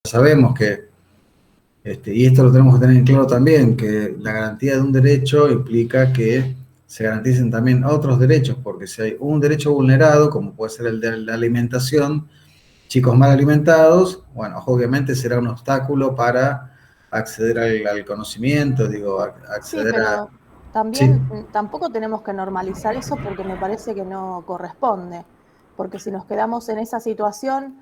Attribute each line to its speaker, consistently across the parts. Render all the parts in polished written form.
Speaker 1: sabemos que, y esto lo tenemos que tener en claro también, que la garantía de un derecho implica que se garanticen también otros derechos, porque si hay un derecho vulnerado, como puede ser el de la alimentación, chicos mal alimentados, bueno, obviamente será un obstáculo para acceder al conocimiento, digo,
Speaker 2: Sí,
Speaker 1: acceder a...
Speaker 2: pero
Speaker 1: Sí,
Speaker 2: también tampoco tenemos que normalizar eso porque me parece que no corresponde. Porque si nos quedamos en esa situación,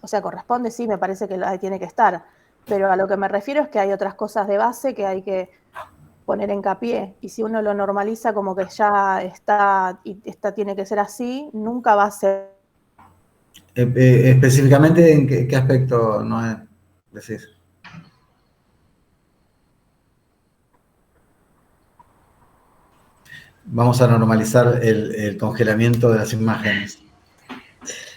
Speaker 2: o sea, corresponde, sí, me parece que ahí tiene que estar. Pero a lo que me refiero es que hay otras cosas de base que hay que poner hincapié. Y si uno lo normaliza como que ya está y tiene que ser así, nunca va a ser.
Speaker 1: específicamente en qué aspecto no es, decís. Vamos a normalizar el congelamiento de las imágenes.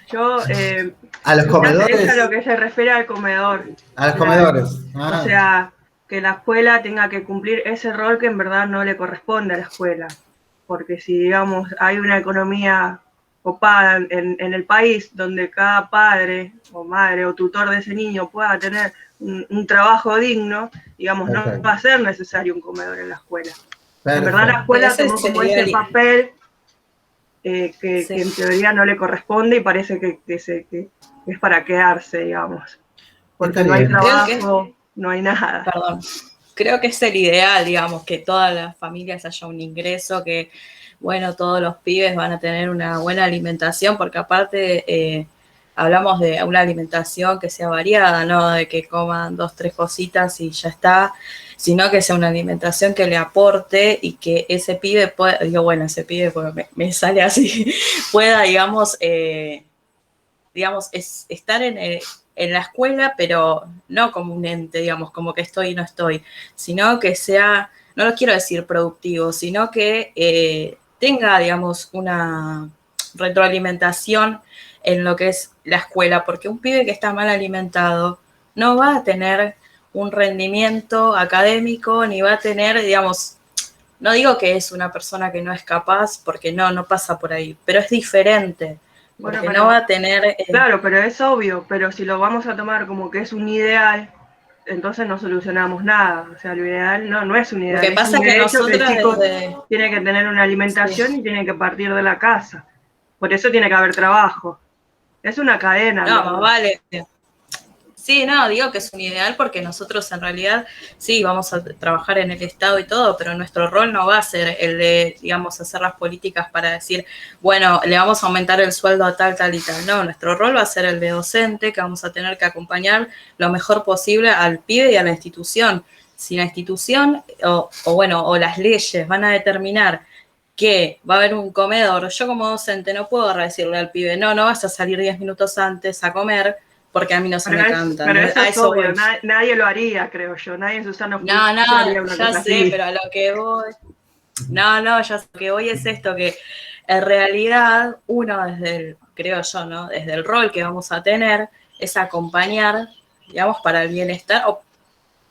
Speaker 3: Yo,
Speaker 1: ¿A los
Speaker 3: quizás es a lo
Speaker 1: comedores?
Speaker 3: que se refiere al comedor.
Speaker 1: A los
Speaker 3: La-
Speaker 1: comedores.
Speaker 3: o
Speaker 1: Ah,
Speaker 3: sea, que la escuela tenga que cumplir ese rol que en verdad no le corresponde a la escuela. Porque si, digamos, hay una economía copada en el país donde cada padre o madre o tutor de ese niño pueda tener un trabajo digno, digamos, no va
Speaker 1: perfecto.
Speaker 3: a ser necesario un comedor en la escuela. En verdad la
Speaker 1: Perfecto.
Speaker 3: escuela
Speaker 4: Ese
Speaker 3: tomó como
Speaker 4: sería
Speaker 3: ese papel
Speaker 4: sí.
Speaker 3: que en teoría no le corresponde y parece que es para quedarse, digamos.
Speaker 1: Está
Speaker 3: Porque no hay
Speaker 1: bien.
Speaker 4: Creo que,
Speaker 3: trabajo, no hay nada.
Speaker 4: perdón, creo que es el ideal, digamos, que todas las familias haya un ingreso, que, bueno, todos los pibes van a tener una buena alimentación, porque aparte hablamos de una alimentación que sea variada, no de que coman 2, 3 cositas y ya está, sino que sea una alimentación que le aporte y que ese pibe pueda, digo, bueno, ese pibe porque me sale así, pueda, digamos, es estar en la escuela, pero no como un ente, digamos, como que estoy y no estoy, sino que sea, no lo quiero decir productivo, sino que tenga, digamos, una retroalimentación en lo que es la escuela, porque un pibe que está mal alimentado no va a tener un rendimiento académico, ni va a tener, digamos, no digo que es una persona que no es capaz, porque no pasa por ahí, pero es diferente,
Speaker 3: Bueno,
Speaker 4: porque no va
Speaker 3: pero
Speaker 4: a tener...
Speaker 3: claro, pero es obvio, pero si lo vamos a tomar como que es un ideal, entonces no solucionamos nada. O sea, lo ideal no es un
Speaker 4: Lo
Speaker 3: ideal,
Speaker 4: que
Speaker 3: es un
Speaker 4: pasa es que
Speaker 3: derecho que el
Speaker 4: nosotros
Speaker 3: chico
Speaker 4: desde...
Speaker 3: tiene que tener una alimentación
Speaker 4: Sí.
Speaker 3: y tiene que partir de la casa. Por eso tiene que haber trabajo. Es una cadena, en
Speaker 4: No, más
Speaker 3: verdad.
Speaker 4: vale. Sí, no, digo que es un ideal porque nosotros en realidad sí vamos a trabajar en el Estado y todo, pero nuestro rol no va a ser el de, digamos, hacer las políticas para decir, bueno, le vamos a aumentar el sueldo a tal, tal y tal. No, nuestro rol va a ser el de docente, que vamos a tener que acompañar lo mejor posible al pibe y a la institución. Si la institución o las leyes van a determinar que va a haber un comedor, yo como docente no puedo decirle al pibe, no vas a salir 10 minutos antes a comer porque a mí no se me canta.
Speaker 3: Pero eso
Speaker 4: A
Speaker 3: es
Speaker 4: eso
Speaker 3: obvio,
Speaker 4: voy.
Speaker 3: nadie lo haría, creo yo. Nadie en su sano juicio
Speaker 4: No,
Speaker 3: haría una
Speaker 4: ya
Speaker 3: cosa
Speaker 4: sé,
Speaker 3: así.
Speaker 4: pero a lo que voy, ya sé, lo que voy es esto, que en realidad uno desde el, creo yo, ¿no? Desde el rol que vamos a tener es acompañar, digamos, para el bienestar.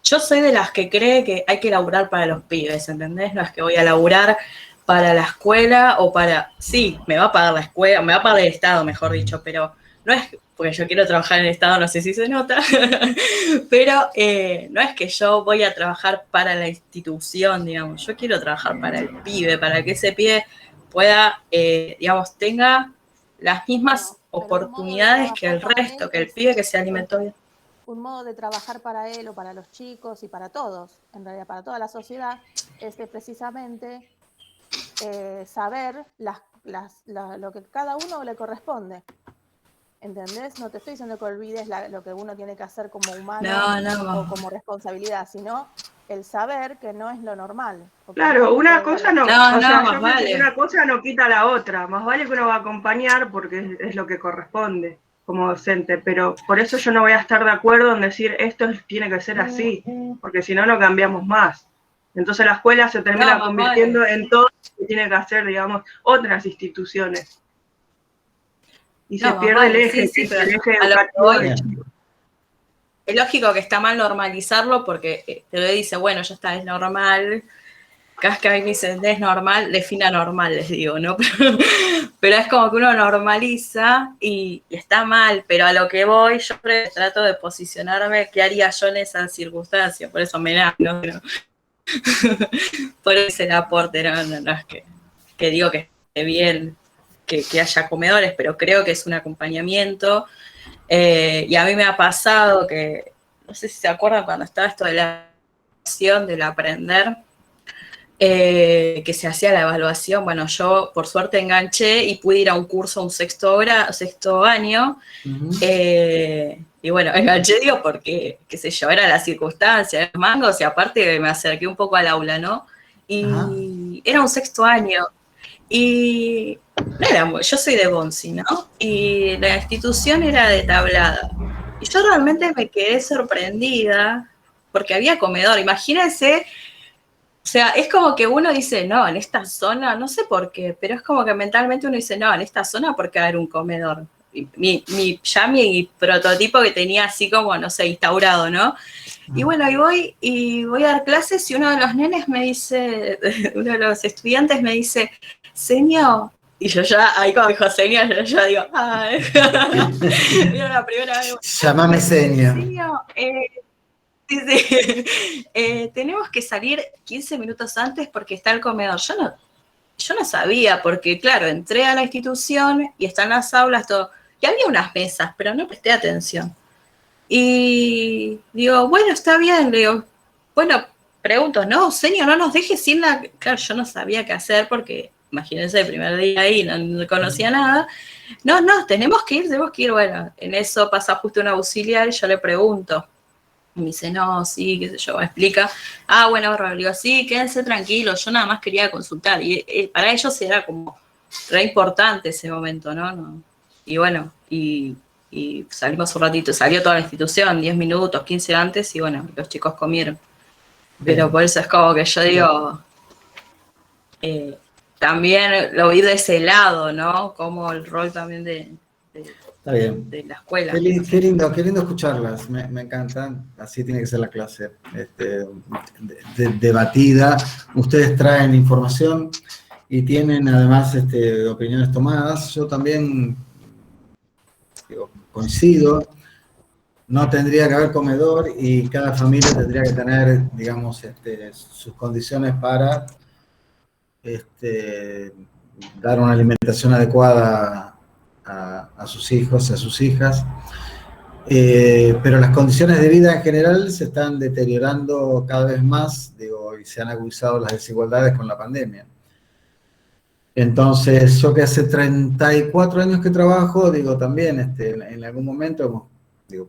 Speaker 4: Yo soy de las que cree que hay que laburar para los pibes, ¿entendés? No es que voy a laburar para la escuela o para... Sí, me va a pagar la escuela, me va a pagar el Estado, mejor dicho, pero no es porque yo quiero trabajar en el Estado, no sé si se nota, pero no es que yo voy a trabajar para la institución, digamos, yo quiero trabajar para el pibe, para que ese pibe pueda, digamos, tenga las mismas
Speaker 2: Bueno, pero un modo de
Speaker 4: oportunidades que
Speaker 2: trabajar
Speaker 4: el
Speaker 2: para
Speaker 4: resto,
Speaker 2: él
Speaker 4: que el
Speaker 2: es
Speaker 4: pibe que se alimentó bien.
Speaker 2: un modo de trabajar para él o para los chicos y para todos, en realidad para toda la sociedad, es de precisamente saber lo que cada uno le corresponde. ¿Entendés? No te estoy diciendo que olvides lo que uno tiene que hacer como humano o
Speaker 4: No.
Speaker 2: como responsabilidad, sino el saber que no es lo normal. Porque
Speaker 3: Claro,
Speaker 2: nadie
Speaker 3: una
Speaker 2: puede ir a
Speaker 3: cosa
Speaker 2: la...
Speaker 3: no, o sea,
Speaker 4: Más
Speaker 3: yo pienso que
Speaker 4: vale.
Speaker 3: una cosa no quita la otra, más vale que uno va a acompañar porque es lo que corresponde como docente, pero por eso yo no voy a estar de acuerdo en decir esto tiene que ser así, porque si no, no cambiamos más. Entonces la escuela se
Speaker 4: No,
Speaker 3: termina
Speaker 4: más vale.
Speaker 3: convirtiendo en todo lo que tiene que hacer, digamos, otras instituciones. Y se
Speaker 4: No, más
Speaker 3: pierde
Speaker 4: vale, sí,
Speaker 3: que es
Speaker 4: pero
Speaker 3: el eje
Speaker 4: a lo que
Speaker 3: educativo
Speaker 4: voy,
Speaker 3: del chico.
Speaker 4: es lógico que está mal normalizarlo porque te lo dice, bueno, ya está, es normal. cada vez que a mí me dicen, es normal, defina normal, les digo, ¿no? Pero es como que uno normaliza y está mal, pero a lo que voy, yo trato de posicionarme, ¿qué haría yo en esa circunstancia? Por eso me da, ¿no? Pero, por ese el aporte, no es que digo que esté bien que haya comedores, pero creo que es un acompañamiento. Y a mí me ha pasado que, no sé si se acuerdan cuando estaba esto de la acción, del aprender, que se hacía la evaluación. Bueno, yo por suerte enganché y pude ir a un curso, un sexto año. Y bueno, enganché, digo, porque, qué sé yo, era la circunstancia, los mangos, y aparte me acerqué un poco al aula, ¿no? Y era un sexto año. Y no era, yo soy de Bonzi, ¿no? Y la institución era de Tablada. Y yo realmente me quedé sorprendida porque había comedor. Imagínense, o sea, es como que uno dice, no, en esta zona, no sé por qué, pero es como que mentalmente uno dice, no, en esta zona, ¿por qué haber un comedor? Ya mi prototipo que tenía así como, no sé, instaurado, ¿no? Y bueno, y voy a dar clases y uno de los nenes me dice, uno de los estudiantes me dice, señor, y yo ya, ahí como dijo señor, yo ya digo, ay, era la primera vez.
Speaker 1: Llámame señor.
Speaker 4: Señor, tenemos que salir 15 minutos antes porque está el comedor. Yo no sabía, porque claro, entré a la institución y están las aulas, todo, y había unas mesas, pero no presté atención. Y digo, bueno, está bien, le digo, bueno, pregunto, no, señor, no nos dejes sin la... Claro, yo no sabía qué hacer porque, imagínense, el primer día ahí no conocía nada. No, tenemos que ir. Bueno, en eso pasa justo un auxiliar y yo le pregunto. Y me dice, no, sí, qué sé yo, me explica. Ah, bueno, le digo, sí, quédense tranquilos, yo nada más quería consultar. Y para ellos era como re importante ese momento, ¿no? Y bueno, y salimos un ratito, salió toda la institución, 10 minutos, 15 antes, y bueno, los chicos comieron. Bien. Pero por eso es como que yo digo, también lo vi de ese lado, ¿no? Como el rol también
Speaker 1: Está bien.
Speaker 4: De la escuela.
Speaker 1: Qué lindo escucharlas, me encantan, así tiene que ser la clase, debatida. Ustedes traen información y tienen además opiniones tomadas. Yo también coincido, no tendría que haber comedor y cada familia tendría que tener, digamos, sus condiciones para dar una alimentación adecuada a sus hijos, a sus hijas. Pero las condiciones de vida en general se están deteriorando cada vez más, y se han agudizado las desigualdades con la pandemia. Entonces, yo que hace 34 años que trabajo, también en algún momento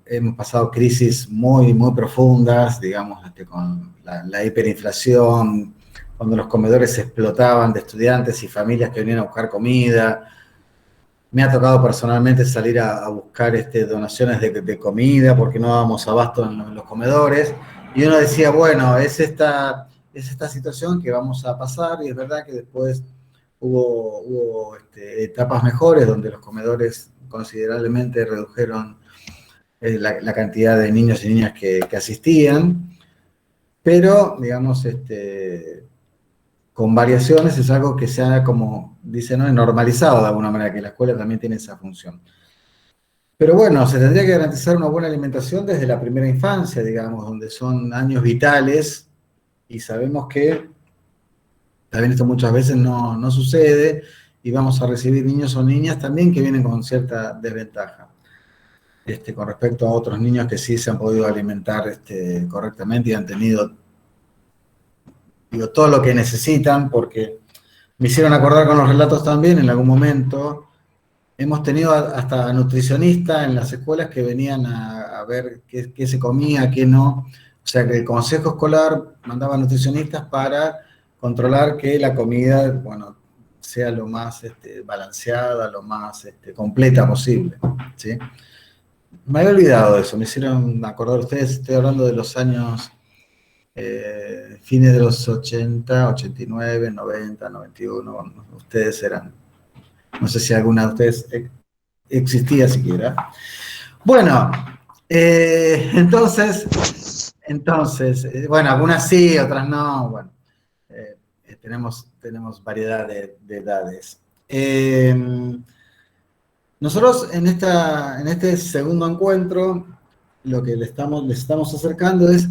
Speaker 1: hemos pasado crisis muy, muy profundas, digamos, con la hiperinflación, cuando los comedores explotaban de estudiantes y familias que venían a buscar comida. Me ha tocado personalmente salir a buscar donaciones de comida porque no dábamos abasto en los comedores. Y uno decía, bueno, es esta situación que vamos a pasar, y es verdad que después hubo etapas mejores donde los comedores considerablemente redujeron la cantidad de niños y niñas que asistían, pero, digamos, con variaciones es algo que se ha, como dicen, ¿no?, normalizado de alguna manera, que la escuela también tiene esa función. Pero bueno, se tendría que garantizar una buena alimentación desde la primera infancia, digamos, donde son años vitales, y sabemos que también esto muchas veces no sucede, y vamos a recibir niños o niñas también que vienen con cierta desventaja, con respecto a otros niños que sí se han podido alimentar correctamente y han tenido todo lo que necesitan, porque me hicieron acordar con los relatos también, en algún momento, hemos tenido hasta nutricionistas en las escuelas que venían a ver qué se comía, qué no. O sea que el consejo escolar mandaba nutricionistas para controlar que la comida, bueno, sea lo más balanceada, lo más completa posible, ¿sí? Me había olvidado de eso, me hicieron acordar ustedes, estoy hablando de los años fines de los 80, 89, 90, 91, ustedes eran, no sé si alguna de ustedes existía siquiera. Bueno, entonces, bueno, algunas sí, otras no, bueno, tenemos variedad de edades. Nosotros en este segundo encuentro, lo que les estamos acercando es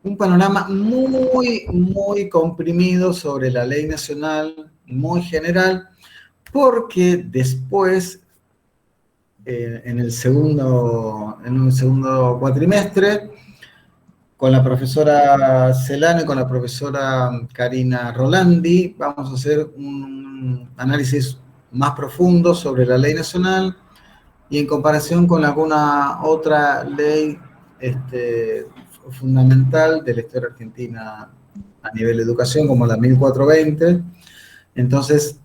Speaker 1: un panorama muy, muy comprimido sobre la ley nacional, muy general, porque después, en un segundo cuatrimestre, con la profesora Celano y con la profesora Karina Rolandi, vamos a hacer un análisis más profundo sobre la ley nacional y en comparación con alguna otra ley fundamental de la historia argentina a nivel de educación, como la 1420. Entonces,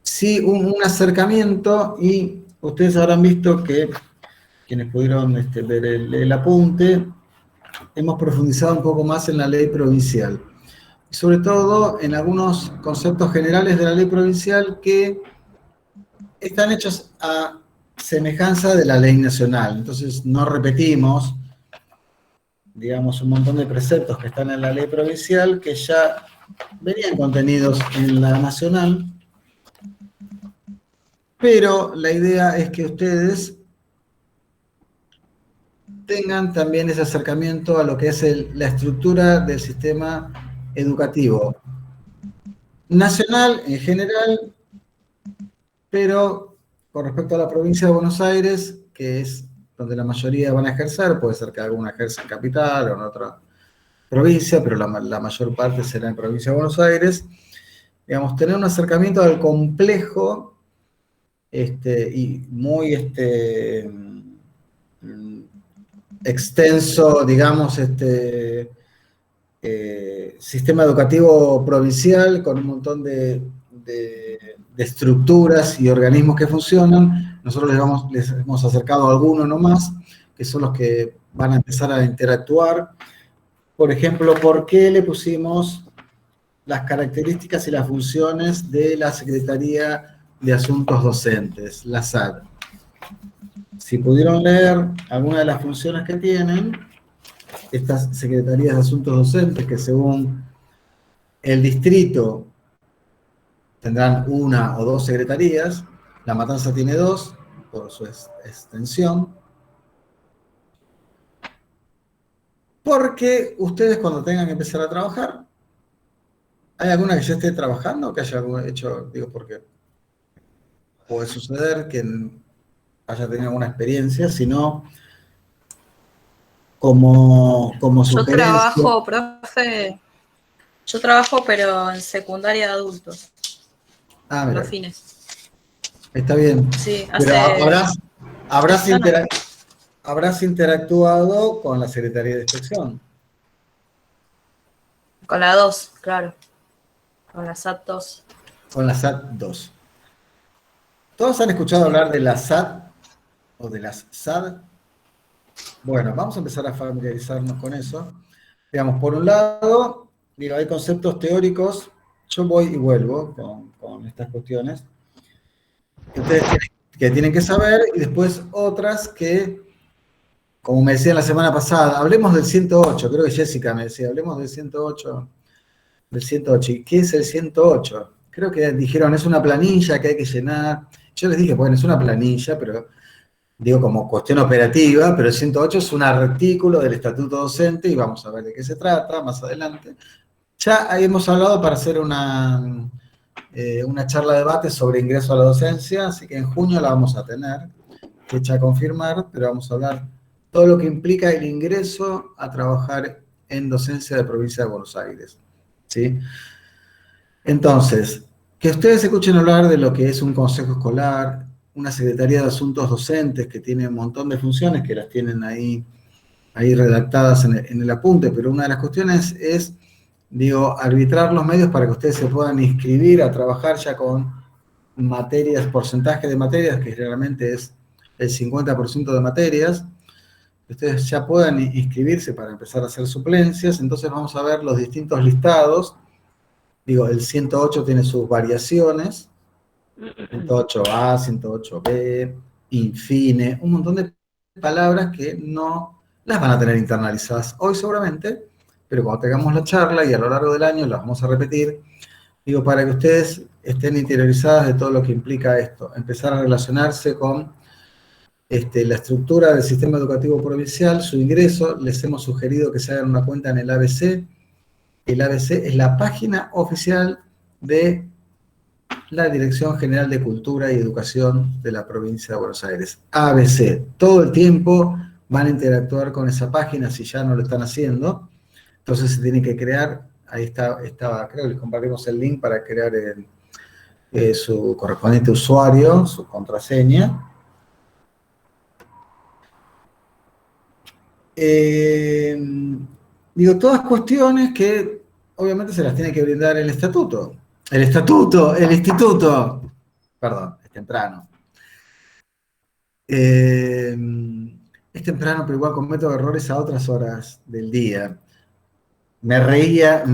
Speaker 1: sí, un acercamiento, y ustedes habrán visto que, quienes pudieron ver el apunte, hemos profundizado un poco más en la ley provincial. Y sobre todo en algunos conceptos generales de la ley provincial que están hechos a semejanza de la ley nacional. Entonces no repetimos, digamos, un montón de preceptos que están en la ley provincial que ya venían contenidos en la nacional, pero la idea es que ustedes tengan también ese acercamiento a lo que es la estructura del sistema educativo nacional en general, pero con respecto a la provincia de Buenos Aires, que es donde la mayoría van a ejercer, puede ser que alguna ejerza en Capital o en otra provincia, pero la mayor parte será en provincia de Buenos Aires, digamos, tener un acercamiento al complejo y muy extenso, digamos, sistema educativo provincial con un montón de estructuras y organismos que funcionan. Nosotros les hemos acercado a algunos nomás, que son los que van a empezar a interactuar. Por ejemplo, ¿por qué le pusimos las características y las funciones de la Secretaría de Asuntos Docentes, la SAD? Si pudieron leer alguna de las funciones que tienen, estas Secretarías de Asuntos Docentes, que según el distrito tendrán una o dos secretarías, La Matanza tiene dos, por su extensión, porque ustedes cuando tengan que empezar a trabajar, ¿hay alguna que ya esté trabajando o que haya hecho, digo, porque puede suceder que haya tenido alguna experiencia, sino como sugerencia?
Speaker 4: Yo trabajo, profe, pero en secundaria de adultos.
Speaker 1: Ah, mira.
Speaker 4: Los fines.
Speaker 1: Está bien.
Speaker 4: Sí,
Speaker 1: pero habrás interactuado con la Secretaría de Inspección.
Speaker 4: Con la 2, claro. Con la SAT 2.
Speaker 1: Con la SAT 2. ¿Todos han escuchado hablar de la SAT o de las SAD? Bueno, vamos a empezar a familiarizarnos con eso. Digamos, por un lado, digo, hay conceptos teóricos, yo voy y vuelvo con estas cuestiones, que ustedes tienen que saber, y después otras que, como me decían la semana pasada, hablemos del 108, creo que Jessica me decía, hablemos del 108. ¿Y qué es el 108? Creo que dijeron, es una planilla que hay que llenar. Yo les dije, bueno, es una planilla, pero digo como cuestión operativa, pero el 108 es un artículo del Estatuto Docente y vamos a ver de qué se trata más adelante. Ya hemos hablado para hacer una charla de debate sobre ingreso a la docencia, así que en junio la vamos a tener, fecha a confirmar, pero vamos a hablar todo lo que implica el ingreso a trabajar en docencia de provincia de Buenos Aires. ¿Sí? Entonces, que ustedes escuchen hablar de lo que es un consejo escolar, una Secretaría de Asuntos Docentes que tiene un montón de funciones que las tienen ahí redactadas en el apunte, pero una de las cuestiones es, digo, arbitrar los medios para que ustedes se puedan inscribir a trabajar ya con materias, porcentaje de materias, que realmente es el 50% de materias, que ustedes ya puedan inscribirse para empezar a hacer suplencias. Entonces vamos a ver los distintos listados. Digo, el 108 tiene sus variaciones, 108A, 108B, infine, un montón de palabras que no las van a tener internalizadas hoy seguramente, pero cuando tengamos la charla y a lo largo del año las vamos a repetir, Digo, para que ustedes estén interiorizadas de todo lo que implica esto. Empezar a relacionarse con la estructura del sistema educativo provincial, su ingreso. Les hemos sugerido que se hagan una cuenta en el ABC. El ABC es la página oficial de la Dirección General de Cultura y Educación de la provincia de Buenos Aires. ABC. Todo el tiempo van a interactuar con esa página si ya no lo están haciendo. Entonces se tiene que crear, ahí estaba, creo que les compartimos el link para crear su correspondiente usuario, su contraseña. Digo, todas cuestiones que obviamente se las tiene que brindar el estatuto. El instituto. Perdón, es temprano. Es temprano, pero igual cometo errores a otras horas del día. Me reía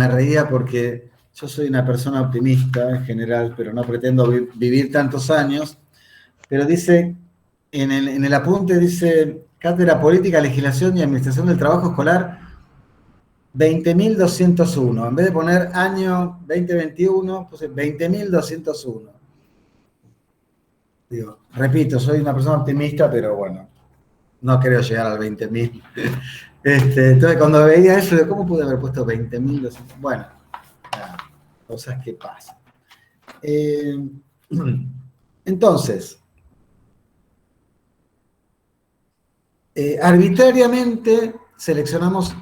Speaker 1: porque yo soy una persona optimista en general, pero no pretendo vivir tantos años. Pero dice, en el apunte dice, Cátedra Política, Legislación y Administración del Trabajo Escolar, 20.201. En vez de poner año 2021, puse 20.201. Digo, repito, soy una persona optimista, pero bueno, no creo llegar al 20.000. Entonces, cuando veía eso, ¿cómo pude haber puesto 20.200? Bueno, nada, cosas que pasan. Entonces, arbitrariamente seleccionamos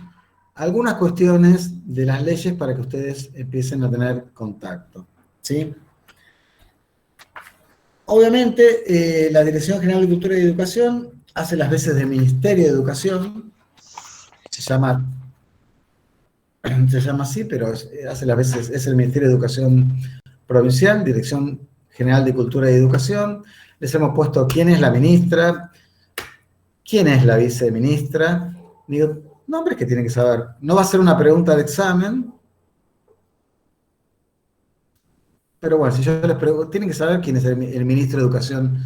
Speaker 1: algunas cuestiones de las leyes para que ustedes empiecen a tener contacto, ¿sí? Obviamente, la Dirección General de Cultura y Educación hace las veces de Ministerio de Educación, se llama así, pero hace las veces, es el Ministerio de Educación Provincial, Dirección General de Cultura y Educación. Les hemos puesto quién es la ministra, quién es la viceministra. Digo, nombres que tienen que saber. No va a ser una pregunta de examen, pero bueno, si yo les pregunto, tienen que saber quién es el ministro de Educación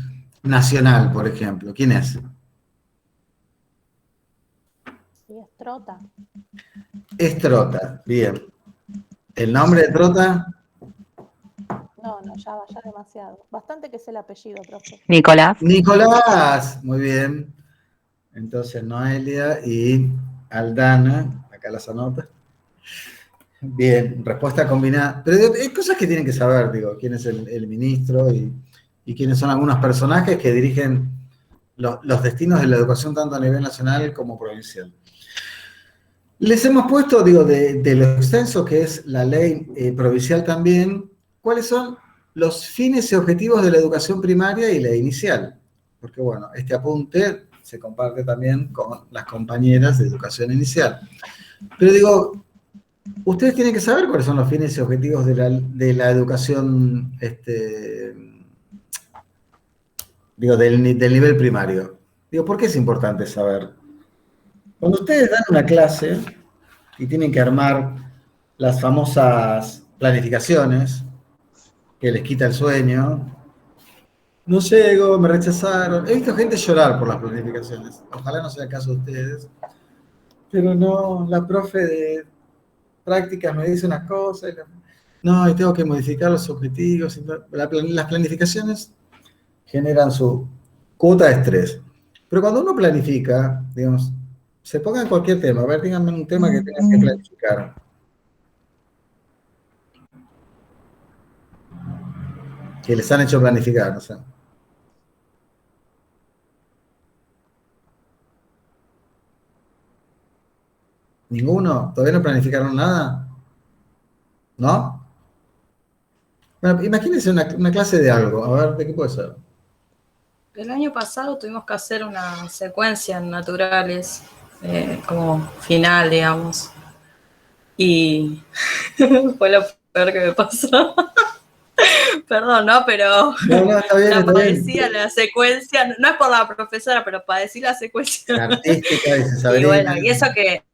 Speaker 1: Nacional, por ejemplo. ¿Quién es?
Speaker 2: Sí, es Trota.
Speaker 1: Es Trota, bien. ¿El nombre de Trota?
Speaker 2: No, ya demasiado. Bastante que es el apellido, profe.
Speaker 1: Nicolás, muy bien. Entonces, Noelia y Aldana, acá las anoto. Bien, respuesta combinada. Pero hay cosas que tienen que saber, digo, quién es el ministro y quiénes son algunos personajes que dirigen los destinos de la educación tanto a nivel nacional como provincial. Les hemos puesto, digo, de lo extenso que es la ley provincial también, cuáles son los fines y objetivos de la educación primaria y la inicial. Porque, bueno, este apunte se comparte también con las compañeras de educación inicial. Pero digo, ustedes tienen que saber cuáles son los fines y objetivos de la educación, digo, del nivel primario. Digo, ¿por qué es importante saber? Cuando ustedes dan una clase y tienen que armar las famosas planificaciones que les quita el sueño, no llego, me rechazaron. He visto gente llorar por las planificaciones. Ojalá no sea el caso de ustedes. Pero no, la profe de prácticas me dice una cosa. No, y tengo que modificar los objetivos. Las planificaciones generan su cuota de estrés. Pero cuando uno planifica, digamos, se ponga en cualquier tema. A ver, díganme un tema que tengan que planificar. Que les han hecho planificar, o sea. ¿Ninguno? ¿Todavía no planificaron nada? ¿No? Bueno, imagínense una clase de algo. A ver, ¿de qué puede ser?
Speaker 4: El año pasado tuvimos que hacer una secuencia en naturales, como final, digamos. Y fue lo peor que me pasó. Perdón, ¿no? Pero
Speaker 1: No, está bien, está
Speaker 4: padecía
Speaker 1: bien.
Speaker 4: la secuencia, no es por la profesora, pero padecí la secuencia.
Speaker 1: Artística, dice
Speaker 4: Y
Speaker 1: Sabrina.
Speaker 4: bueno, y eso que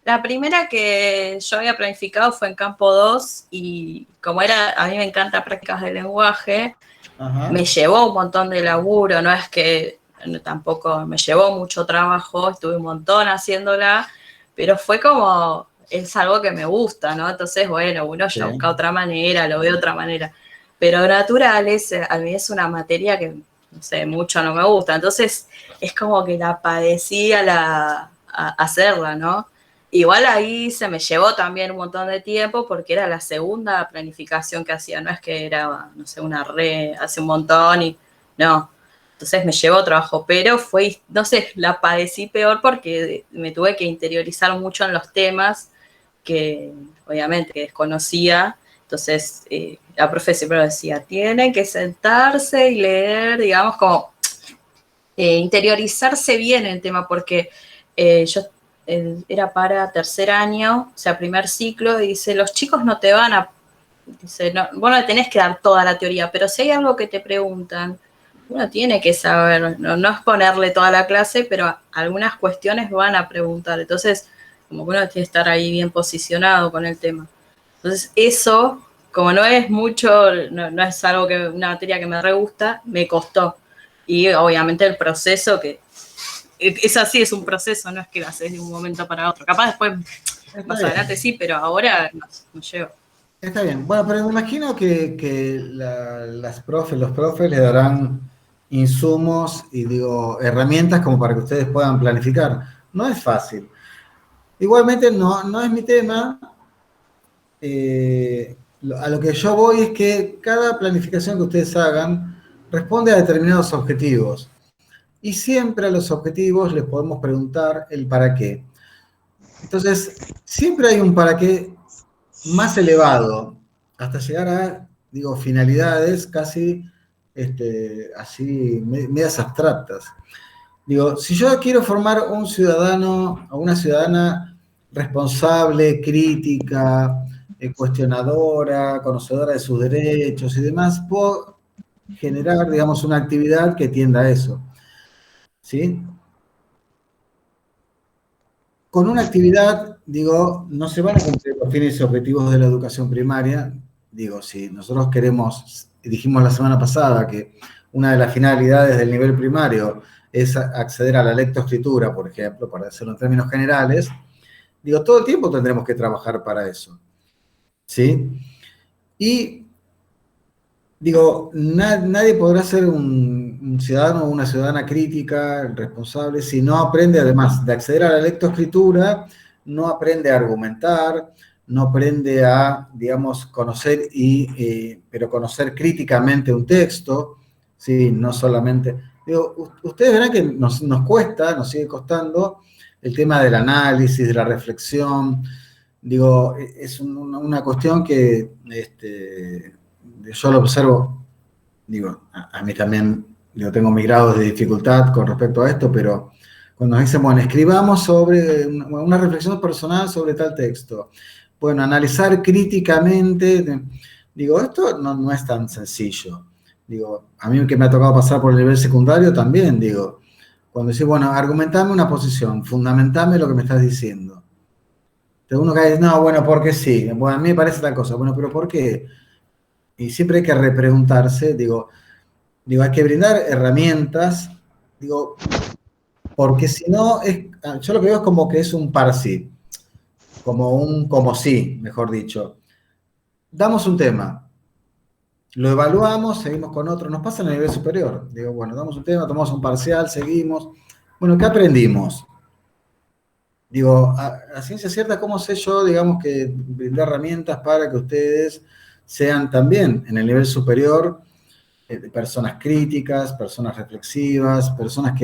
Speaker 4: la primera que yo había planificado fue en campo 2 y como a mí me encanta prácticas de lenguaje,
Speaker 1: Ajá.
Speaker 4: me llevó un montón de laburo, no es que tampoco me llevó mucho trabajo, estuve un montón haciéndola, pero fue como es algo que me gusta, ¿no? Entonces, bueno, uno ya
Speaker 1: Sí.
Speaker 4: busca otra manera, lo ve de otra manera. Pero naturales, a mí es una materia que, no sé, mucho no me gusta. Entonces, es como que la padecí a hacerla, ¿no? Igual ahí se me llevó también un montón de tiempo porque era la segunda planificación que hacía, no es que era, no sé, hace un montón y no. Entonces me llevó trabajo, pero fue, no sé, la padecí peor porque me tuve que interiorizar mucho en los temas que obviamente que desconocía. Entonces la profe siempre decía, tienen que sentarse y leer, digamos, como interiorizarse bien en el tema, porque yo era para tercer año, o sea, primer ciclo, y dice, los chicos no te van a, dice, no, vos no tenés que dar toda la teoría, pero si hay algo que te preguntan, uno tiene que saber, no es ponerle toda la clase, pero algunas cuestiones van a preguntar, entonces como que uno tiene que estar ahí bien posicionado con el tema. Entonces eso, como no es mucho, no es algo que, una materia que me re gusta, me costó. Y obviamente el proceso que es así, es un proceso, no es que lo haces de un momento para otro. Capaz después,
Speaker 1: Está
Speaker 4: más
Speaker 1: bien.
Speaker 4: adelante sí, pero ahora no llevo.
Speaker 1: Está bien. Bueno, pero me imagino que las profes, los profes les darán insumos y digo, herramientas como para que ustedes puedan planificar. No es fácil. Igualmente no es mi tema. A lo que yo voy es que cada planificación que ustedes hagan responde a determinados objetivos. Y siempre a los objetivos les podemos preguntar el para qué. Entonces, siempre hay un para qué más elevado, hasta llegar a, digo, finalidades casi así, medias abstractas. Digo, si yo quiero formar un ciudadano o una ciudadana responsable, crítica, cuestionadora, conocedora de sus derechos y demás, puedo generar, digamos, una actividad que tienda a eso. ¿Sí? Con una actividad, digo, no se van a cumplir los fines y objetivos de la educación primaria. Digo, si nosotros queremos, dijimos la semana pasada que una de las finalidades del nivel primario es acceder a la lectoescritura, por ejemplo, para decirlo en términos generales, digo, todo el tiempo tendremos que trabajar para eso. ¿Sí? Y digo, nadie podrá ser un ciudadano o una ciudadana crítica, responsable, si no aprende, además de acceder a la lectoescritura, no aprende a argumentar, no aprende a, digamos, conocer pero conocer críticamente un texto, ¿sí? No solamente. Digo, ustedes verán que nos cuesta, nos sigue costando el tema del análisis, de la reflexión. Digo, es una cuestión que yo lo observo, digo, a mí también, digo, tengo mis grados de dificultad con respecto a esto, pero cuando nos dicen, bueno, escribamos sobre una reflexión personal sobre tal texto, bueno, analizar críticamente, digo, esto no es tan sencillo. Digo, a mí que me ha tocado pasar por el nivel secundario también, digo, cuando decís, bueno, argumentame una posición, fundamentame lo que me estás diciendo. Entonces uno cae, no, bueno, porque sí, bueno, a mí me parece tal cosa, bueno, pero ¿por qué? Y siempre hay que repreguntarse, digo, hay que brindar herramientas, digo, porque si no, yo lo que veo es como que es un par sí, como sí, mejor dicho. Damos un tema, lo evaluamos, seguimos con otro, nos pasa en el nivel superior. Digo, bueno, damos un tema, tomamos un parcial, seguimos. Bueno, ¿qué aprendimos? Digo, a ciencia cierta, ¿cómo sé yo, digamos, que brindar herramientas para que ustedes sean también en el nivel superior personas críticas, personas reflexivas, personas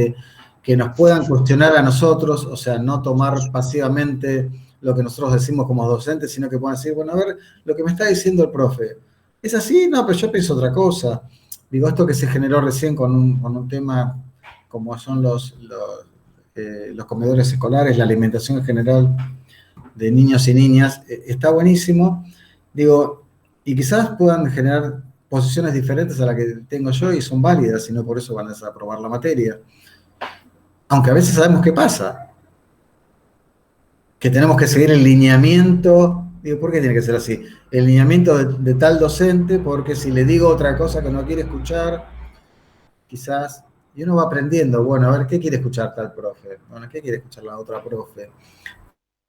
Speaker 1: que nos puedan cuestionar a nosotros, o sea, no tomar pasivamente lo que nosotros decimos como docentes, sino que puedan decir, bueno, a ver, lo que me está diciendo el profe, ¿es así? No, pero yo pienso otra cosa. Digo, esto que se generó recién con un tema como son los comedores escolares, la alimentación en general de niños y niñas, está buenísimo. Digo, y quizás puedan generar posiciones diferentes a las que tengo yo y son válidas, y no por eso van a desaprobar la materia. Aunque a veces sabemos qué pasa, que tenemos que seguir el lineamiento. Digo, ¿por qué tiene que ser así? El lineamiento de tal docente, porque si le digo otra cosa que no quiere escuchar, quizás, y uno va aprendiendo, bueno, a ver, ¿qué quiere escuchar tal profe? Bueno, ¿qué quiere escuchar la otra profe?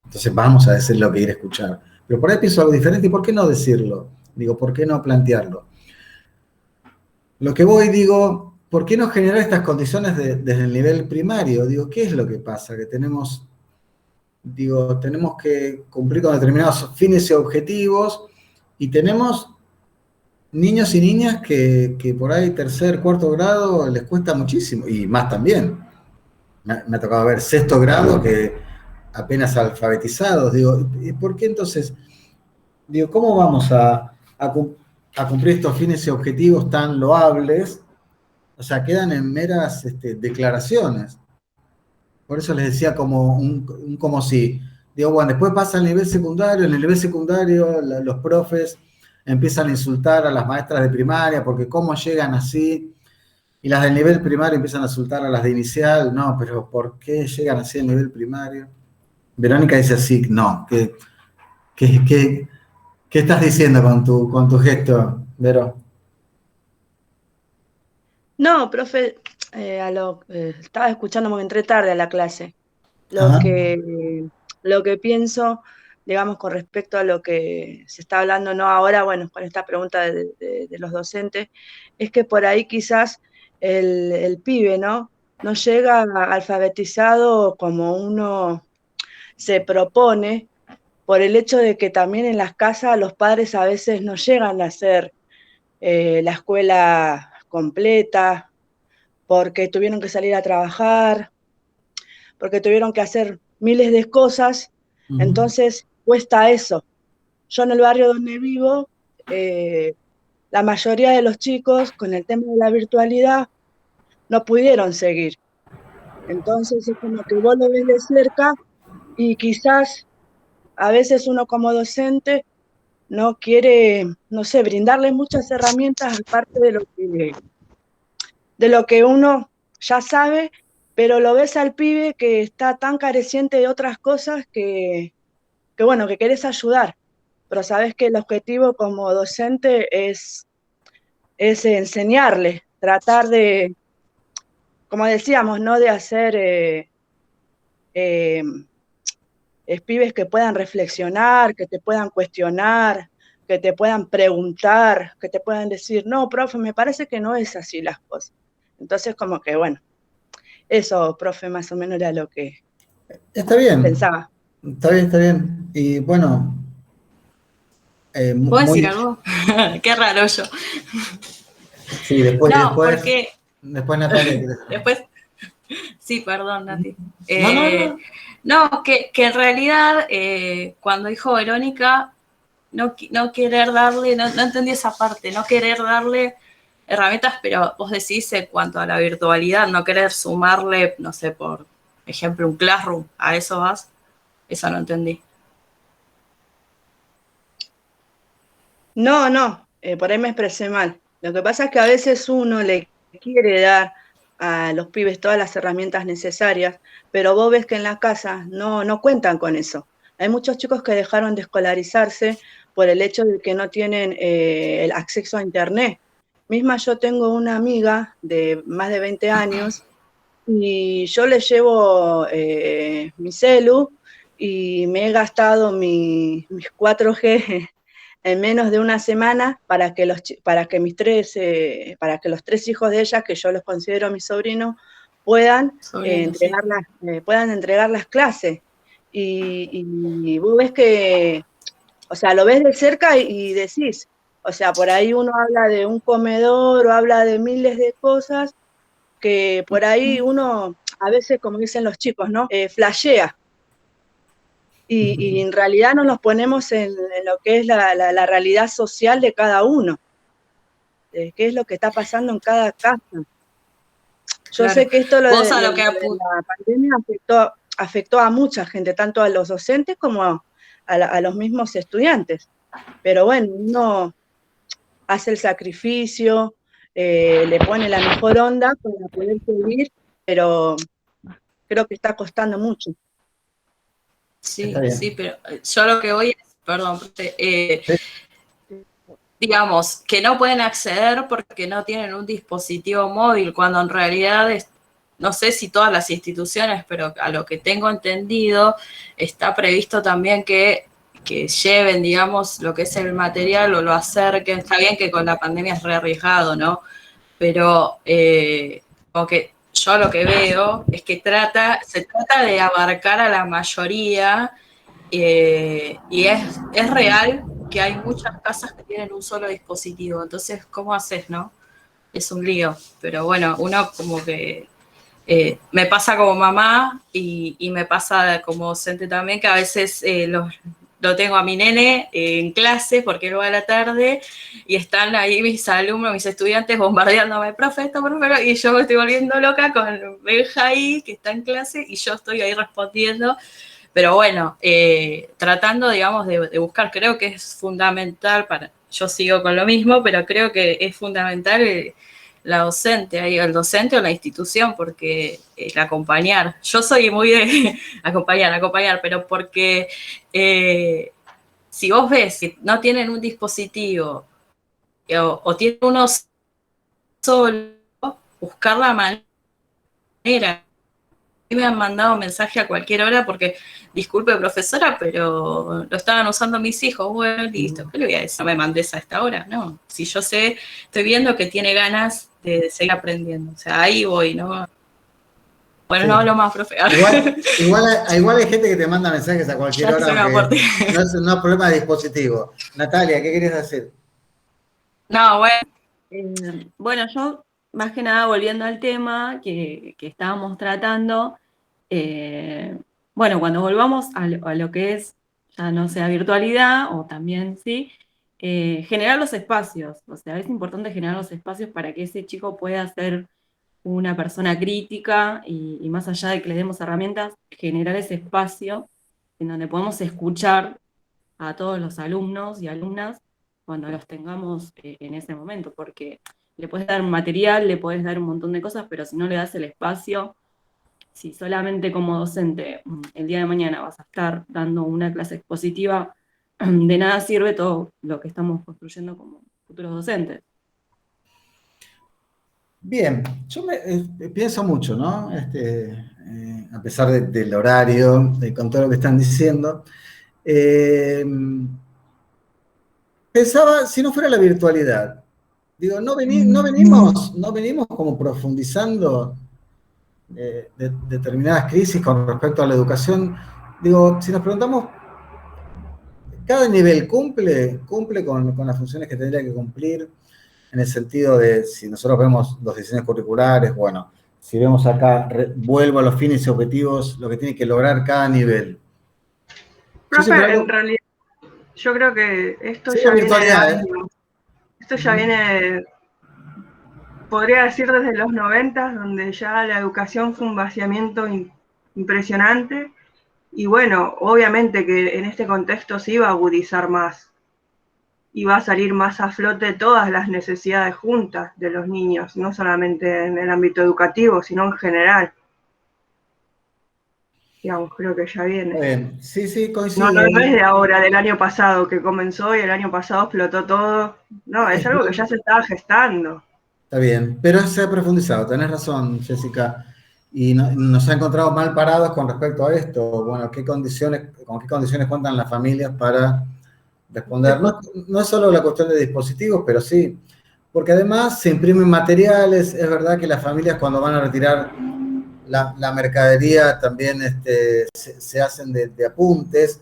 Speaker 1: Entonces vamos a decir lo que quiere escuchar. Pero por ahí pienso algo diferente, ¿y por qué no decirlo? Digo, ¿por qué no plantearlo? Lo que voy, digo, ¿por qué no generar estas condiciones desde el nivel primario? Digo, ¿qué es lo que pasa? Que tenemos que cumplir con determinados fines y objetivos y tenemos niños y niñas que por ahí tercer, cuarto grado les cuesta muchísimo, y más también. Me ha tocado ver sexto grado que apenas alfabetizados. Digo, ¿y por qué entonces? Digo, ¿cómo vamos a cumplir estos fines y objetivos tan loables? O sea, quedan en meras declaraciones. Por eso les decía como si, digo, bueno, después pasa al nivel secundario, en el nivel secundario los profes empiezan a insultar a las maestras de primaria porque cómo llegan así, y las del nivel primario empiezan a insultar a las de inicial, no, pero ¿por qué llegan así al nivel primario? Verónica dice así, no, ¿qué estás diciendo con tu gesto, Vero?
Speaker 5: No, profe, estaba escuchando porque entré tarde a la clase. Lo
Speaker 1: Ajá.
Speaker 5: lo que pienso, digamos, con respecto a lo que se está hablando, no ahora, bueno, con esta pregunta de los docentes, es que por ahí quizás el pibe, ¿no? No llega alfabetizado como uno se propone, por el hecho de que también en las casas los padres a veces no llegan a hacer la escuela completa, porque tuvieron que salir a trabajar, porque tuvieron que hacer miles de cosas,
Speaker 1: Uh-huh.
Speaker 5: entonces cuesta eso. Yo en el barrio donde vivo, la mayoría de los chicos con el tema de la virtualidad no pudieron seguir. Entonces es como que vos lo ves de cerca y quizás a veces uno como docente no quiere, no sé, brindarle muchas herramientas aparte de lo que uno ya sabe, pero lo ves al pibe que está tan careciente de otras cosas que bueno, que querés ayudar, pero sabes que el objetivo como docente es enseñarle, tratar de, como decíamos, no de hacer eh, pibes que puedan reflexionar, que te puedan cuestionar, que te puedan preguntar, que te puedan decir, no, profe, me parece que no es así las cosas. Entonces, como que, bueno, eso, profe, más o menos era lo que
Speaker 1: Está bien,
Speaker 5: pensaba.
Speaker 1: está bien, está bien. Y bueno,
Speaker 4: ¿Puedo decir
Speaker 1: muy...
Speaker 4: algo? Qué raro yo.
Speaker 1: Sí,
Speaker 4: No, porque
Speaker 1: después Natalia. ¿Quieres?
Speaker 4: después, sí, perdón, Nati.
Speaker 1: No, no, no.
Speaker 4: No, que en realidad cuando dijo Verónica, no querer darle, no entendí esa parte, no querer darle herramientas, pero vos decís en cuanto a la virtualidad, no querer sumarle, no sé, por ejemplo, un Classroom, ¿a eso vas? Eso no entendí.
Speaker 5: No, por ahí me expresé mal. Lo que pasa es que a veces uno le quiere dar a los pibes todas las herramientas necesarias, pero vos ves que en la casa no cuentan con eso. Hay muchos chicos que dejaron de escolarizarse por el hecho de que no tienen el acceso a Internet. Misma yo tengo una amiga de más de 20 años y yo le llevo mi celu y me he gastado mis 4G en menos de una semana para que los tres hijos de ella, que yo los considero mis sobrinos, puedan
Speaker 4: Sí.
Speaker 5: entregar las clases. Y vos ves que, o sea, lo ves de cerca y decís, o sea, por ahí uno habla de un comedor o habla de miles de cosas que por ahí uno, a veces, como dicen los chicos, ¿no? Flashea. Y en realidad no nos ponemos en lo que es la realidad social de cada uno, de qué es lo que está pasando en cada casa. Yo
Speaker 4: Claro.
Speaker 5: sé que esto
Speaker 4: Vos a
Speaker 5: lo
Speaker 4: lo
Speaker 5: de
Speaker 4: que
Speaker 5: la pandemia afectó a mucha gente, tanto a los docentes como a los mismos estudiantes. Pero bueno, uno hace el sacrificio, le pone la mejor onda para poder seguir, pero creo que está costando mucho.
Speaker 1: Está
Speaker 4: sí,
Speaker 1: bien.
Speaker 4: pero yo lo que voy es, perdón,
Speaker 1: Sí.
Speaker 4: digamos, que no pueden acceder porque no tienen un dispositivo móvil, cuando en realidad no sé si todas las instituciones, pero a lo que tengo entendido, está previsto también que lleven, digamos, lo que es el material o lo acerquen. Está bien que con la pandemia es re arriesgado, ¿no? Pero como que yo lo que veo es que se trata de abarcar a la mayoría, y es real que hay muchas casas que tienen un solo dispositivo. Entonces, ¿cómo haces, no? Es un lío. Pero bueno, uno como que me pasa como mamá y me pasa como docente también, que a veces lo tengo a mi nene en clase porque él va a la tarde y están ahí mis alumnos, mis estudiantes bombardeándome, profe, esto, profe, y yo me estoy volviendo loca con Benja ahí, que está en clase, y yo estoy ahí respondiendo. Pero bueno, tratando, digamos, de buscar, creo que es fundamental yo sigo con lo mismo, pero creo que es fundamental la docente, ahí, el docente o la institución, porque el acompañar. Yo soy muy de acompañar, pero porque si vos ves que no tienen un dispositivo o tienen uno solo, buscar la manera. Me han mandado mensaje a cualquier hora porque, disculpe profesora, pero lo estaban usando mis hijos. Bueno, listo, ¿qué le voy a decir? No me mandes a esta hora, no. Si yo sé, estoy viendo que tiene ganas de seguir aprendiendo. O sea, ahí voy, ¿no? Bueno,
Speaker 1: Sí.
Speaker 4: no hablo más, profe.
Speaker 1: Igual hay gente que te manda mensajes a cualquier hora, que no es problema de dispositivo. Natalia, ¿qué querías decir?
Speaker 4: No,
Speaker 6: bueno. Bueno, yo más que nada volviendo al tema que estábamos tratando, bueno, cuando volvamos a lo que es, ya no sea virtualidad o también sí, generar los espacios. O sea, es importante generar los espacios para que ese chico pueda ser una persona crítica y más allá de que le demos herramientas, generar ese espacio en donde podemos escuchar a todos los alumnos y alumnas cuando los tengamos en ese momento, porque le puedes dar material, le puedes dar un montón de cosas, pero si no le das el espacio, si solamente como docente el día de mañana vas a estar dando una clase expositiva, de nada sirve todo lo que estamos construyendo como futuros docentes.
Speaker 1: Bien, yo pienso mucho, ¿no? A pesar del horario, con todo lo que están diciendo. Pensaba, si no fuera la virtualidad, digo, no venimos como profundizando determinadas crisis con respecto a la educación. Digo, si nos preguntamos, ¿cada nivel cumple con las funciones que tendría que cumplir? En el sentido de, si nosotros vemos los diseños curriculares, bueno, si vemos acá, vuelvo a los fines y objetivos, lo que tiene que lograr cada nivel.
Speaker 3: Profe, en realidad, yo creo que esto
Speaker 1: sí,
Speaker 3: ya viene, esto ya viene, podría decir desde los 90, donde ya la educación fue un vaciamiento impresionante, y bueno, obviamente que en este contexto se iba a agudizar más, iba a salir más a flote todas las necesidades juntas de los niños, no solamente en el ámbito educativo, sino en general. Digamos, creo que ya viene.
Speaker 1: Sí, coincido.
Speaker 3: No es de ahora, del año pasado que comenzó y el año pasado explotó todo. No, es algo que ya se estaba gestando.
Speaker 1: Está bien, pero se ha profundizado, tenés razón, Jessica. Y nos ha encontrado mal parados con respecto a esto. Bueno, con qué condiciones cuentan las familias para responder? No es solo la cuestión de dispositivos, pero sí, porque además se imprimen materiales. Es verdad que las familias cuando van a retirar la mercadería también se hacen de apuntes.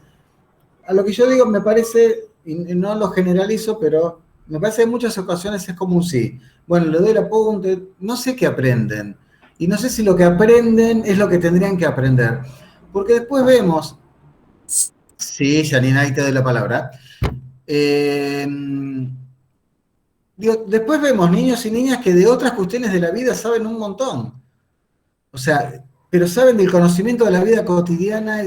Speaker 1: A lo que yo digo, me parece, y no lo generalizo, pero me parece que en muchas ocasiones es como un sí. Bueno, le doy el apunte, no sé qué aprenden. Y no sé si lo que aprenden es lo que tendrían que aprender. Porque después vemos, sí, Janina, ahí te doy la palabra. Después vemos niños y niñas que de otras cuestiones de la vida saben un montón. O sea, pero saben del conocimiento de la vida cotidiana,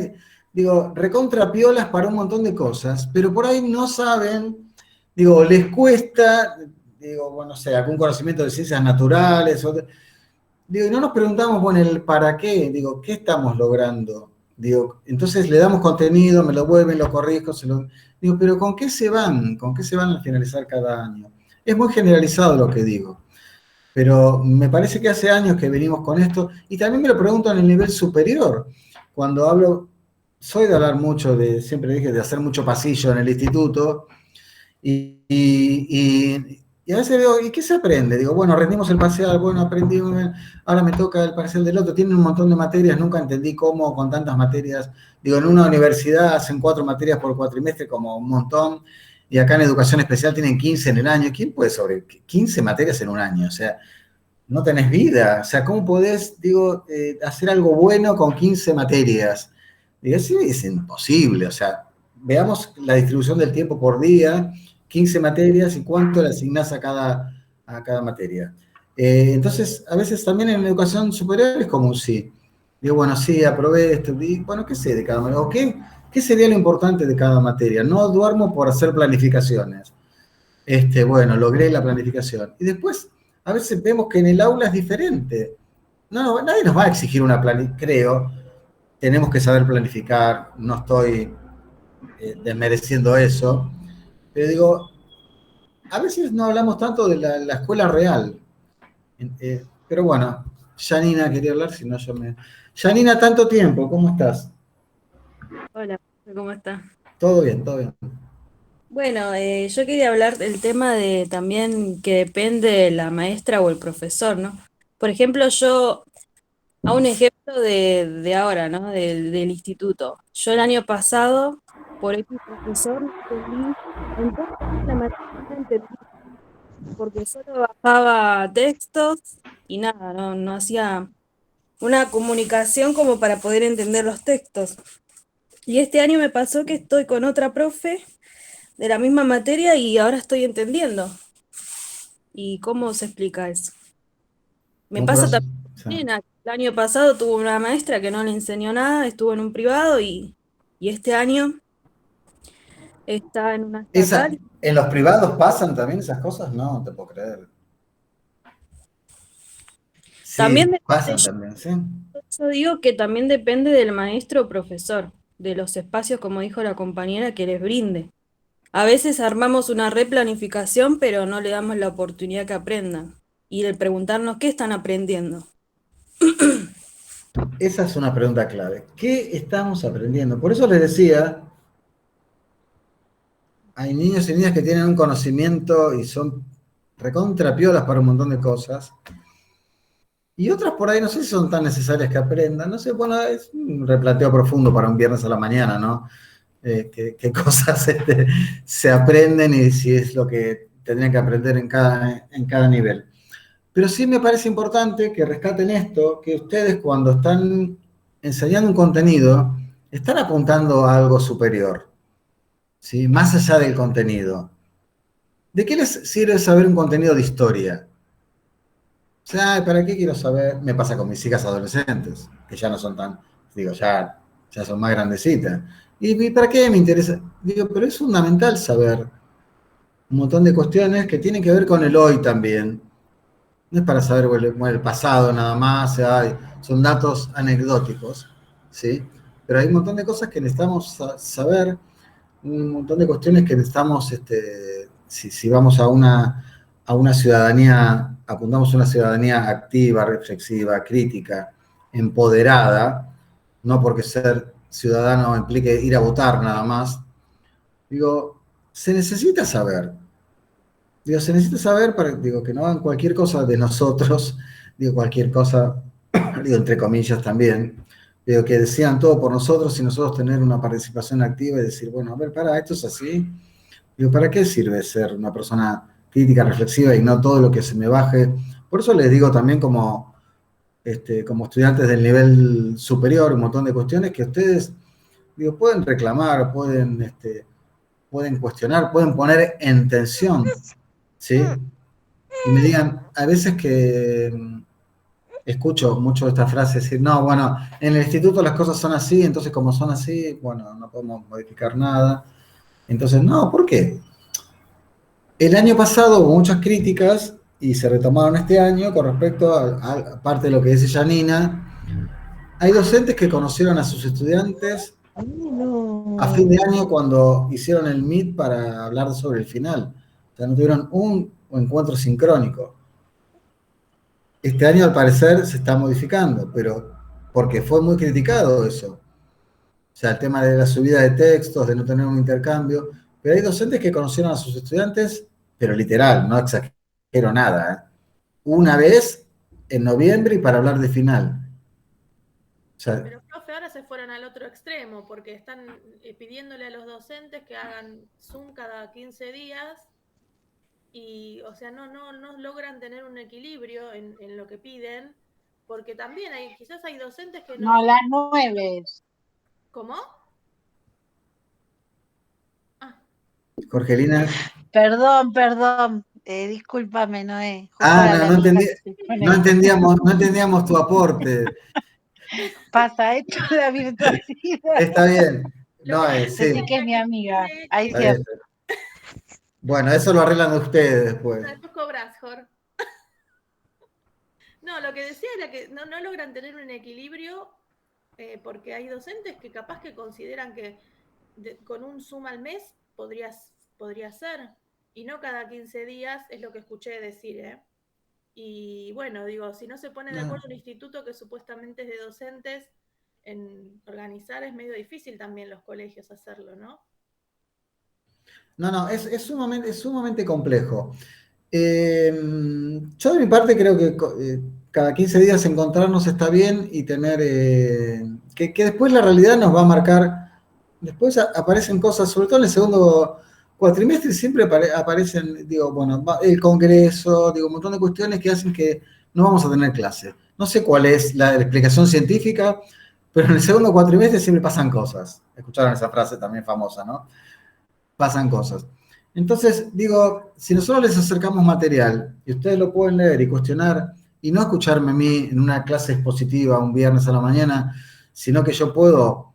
Speaker 1: recontra piolas para un montón de cosas, pero por ahí no saben, les cuesta, bueno, no sé, algún conocimiento de ciencias naturales, y no nos preguntamos, bueno, el para qué, ¿qué estamos logrando? Entonces le damos contenido, me lo vuelven, lo corrijo, pero ¿con qué se van? ¿Con qué se van al finalizar cada año? Es muy generalizado lo que digo. Pero me parece que hace años que venimos con esto, y también me lo pregunto en el nivel superior. Cuando hablo, soy de hablar mucho, siempre dije, de hacer mucho pasillo en el instituto, y a veces digo, ¿y qué se aprende? Digo, bueno, rendimos el parcial, bueno, aprendí, ahora me toca el parcial del otro, tienen un montón de materias, nunca entendí cómo con tantas materias. Digo, en una universidad hacen 4 materias por cuatrimestre, como un montón, y acá en educación especial tienen 15 en el año. ¿Quién puede sobre 15 materias en un año? O sea, no tenés vida. O sea, ¿cómo podés, digo, hacer algo bueno con 15 materias? Digo, sí, es imposible. O sea, veamos la distribución del tiempo por día, 15 materias y cuánto le asignás a cada materia. Entonces, a veces también en la educación superior es como un sí. Digo, bueno, sí, aprobé esto. Y, bueno, ¿qué sé de cada materia? ¿O qué sería lo importante de cada materia? No duermo por hacer planificaciones. Bueno, logré la planificación. Y después, a veces vemos que en el aula es diferente. No, nadie nos va a exigir una planificación, creo. Tenemos que saber planificar, no estoy desmereciendo eso. Pero digo, a veces no hablamos tanto de la escuela real. Pero bueno, Janina quería hablar, si no yo me... Janina, tanto tiempo, ¿cómo estás?
Speaker 6: Hola, ¿cómo está?
Speaker 1: Todo bien, todo bien.
Speaker 6: Bueno, yo quería hablar del tema de también que depende la maestra o el profesor, ¿no? Por ejemplo, yo, a un ejemplo de ahora, ¿no? Del instituto. Yo el año pasado, por X profesor, no entendí, en toda la materia no entendí, porque solo bajaba textos y nada, no hacía una comunicación como para poder entender los textos. Y este año me pasó que estoy con otra profe de la misma materia y ahora estoy entendiendo. ¿Y cómo se explica eso? Me
Speaker 1: Un
Speaker 6: pasa
Speaker 1: proceso.
Speaker 6: también, el año pasado tuve una maestra que no le enseñó nada, estuvo en un privado y este año está en una estatal.
Speaker 1: ¿En los privados pasan también esas cosas? No, te puedo creer.
Speaker 6: También
Speaker 1: Sí,
Speaker 6: depende,
Speaker 1: pasan también, sí.
Speaker 6: yo digo que también depende del maestro o profesor, de los espacios, como dijo la compañera, que les brinde. A veces armamos una replanificación, pero no le damos la oportunidad que aprendan. Y el preguntarnos qué están aprendiendo.
Speaker 1: Esa es una pregunta clave. ¿Qué estamos aprendiendo? Por eso les decía, hay niños y niñas que tienen un conocimiento y son recontrapiolas para un montón de cosas. Y otras por ahí no sé si son tan necesarias que aprendan. No sé, bueno, es un replanteo profundo para un viernes a la mañana, ¿no? Qué cosas se aprenden y si es lo que tendrían que aprender en cada nivel. Pero sí me parece importante que rescaten esto, que ustedes cuando están enseñando un contenido, están apuntando a algo superior, ¿sí? Más allá del contenido. ¿De qué les sirve saber un contenido de historia? O sea, ¿para qué quiero saber? Me pasa con mis hijas adolescentes, que ya no son tan, digo, ya son más grandecitas. ¿Y para qué me interesa? Digo, pero es fundamental saber un montón de cuestiones que tienen que ver con el hoy también. No es para saber el pasado nada más, son datos anecdóticos, ¿sí? Pero hay un montón de cosas que necesitamos saber, un montón de cuestiones que necesitamos, si vamos a una ciudadanía, apuntamos a una ciudadanía activa, reflexiva, crítica, empoderada, no porque ser ciudadano implique ir a votar nada más, digo, se necesita saber. Digo, se necesita saber para, digo, que no hagan cualquier cosa de nosotros, digo, cualquier cosa, digo, entre comillas también, digo, que decían todo por nosotros y nosotros tener una participación activa y decir, bueno, a ver, esto es así. Digo, ¿para qué sirve ser una persona crítica, reflexiva y no todo lo que se me baje? Por eso les digo también como estudiantes del nivel superior, un montón de cuestiones que ustedes, digo, pueden reclamar, pueden cuestionar, pueden poner en tensión, ¿sí? Y me digan, a veces que escucho mucho esta frase decir, no, bueno, en el instituto las cosas son así, entonces como son así, bueno, no podemos modificar nada. Entonces, no, ¿por qué? El año pasado hubo muchas críticas y se retomaron este año con respecto a parte de lo que dice Janina. Hay docentes que conocieron a sus estudiantes a fin de año cuando hicieron el Meet para hablar sobre el final. O sea, no tuvieron un encuentro sincrónico. Este año al parecer se está modificando, pero porque fue muy criticado eso. O sea, el tema de la subida de textos, de no tener un intercambio, pero hay docentes que conocieron a sus estudiantes, pero literal, no exagero nada, ¿eh? Una vez en noviembre y para hablar de final. O sea,
Speaker 2: Pero, profe, ahora se fueron al otro extremo, porque están pidiéndole a los docentes que hagan Zoom cada 15 días y, o sea, no logran tener un equilibrio en lo que piden, porque también quizás hay docentes que
Speaker 7: No, a las 9.
Speaker 2: ¿Cómo? Ah,
Speaker 1: Jorgelina.
Speaker 7: Perdón. Discúlpame, Noé. Justo era la
Speaker 1: No
Speaker 7: hija
Speaker 1: entendí,
Speaker 7: que se pone.
Speaker 1: no entendíamos tu aporte.
Speaker 7: Pasa, esto es la virtualidad.
Speaker 1: Está bien. No, sí.
Speaker 7: Decí que es mi amiga. Ahí
Speaker 1: Está bien. Bueno, eso lo arreglan ustedes después.
Speaker 2: después cobras, Jorge. No, lo que decía era que no logran tener un equilibrio porque hay docentes que capaz que consideran que con un Zoom al mes podría ser, y no cada 15 días, es lo que escuché decir, ¿eh? Y bueno, digo, si no se pone de acuerdo un instituto que supuestamente es de docentes en organizar, es medio difícil también los colegios hacerlo, ¿no?
Speaker 1: No, es sumamente complejo. Yo de mi parte creo que cada 15 días encontrarnos está bien y tener, que después la realidad nos va a marcar, después aparecen cosas, sobre todo en el segundo cuatrimestre siempre aparecen, digo, bueno, el congreso, digo, un montón de cuestiones que hacen que no vamos a tener clase. No sé cuál es la explicación científica, pero en el segundo cuatrimestre siempre pasan cosas. Escucharon esa frase también famosa, ¿no? Pasan cosas. Entonces, digo, si nosotros les acercamos material y ustedes lo pueden leer y cuestionar y no escucharme a mí en una clase expositiva un viernes a la mañana, sino que yo puedo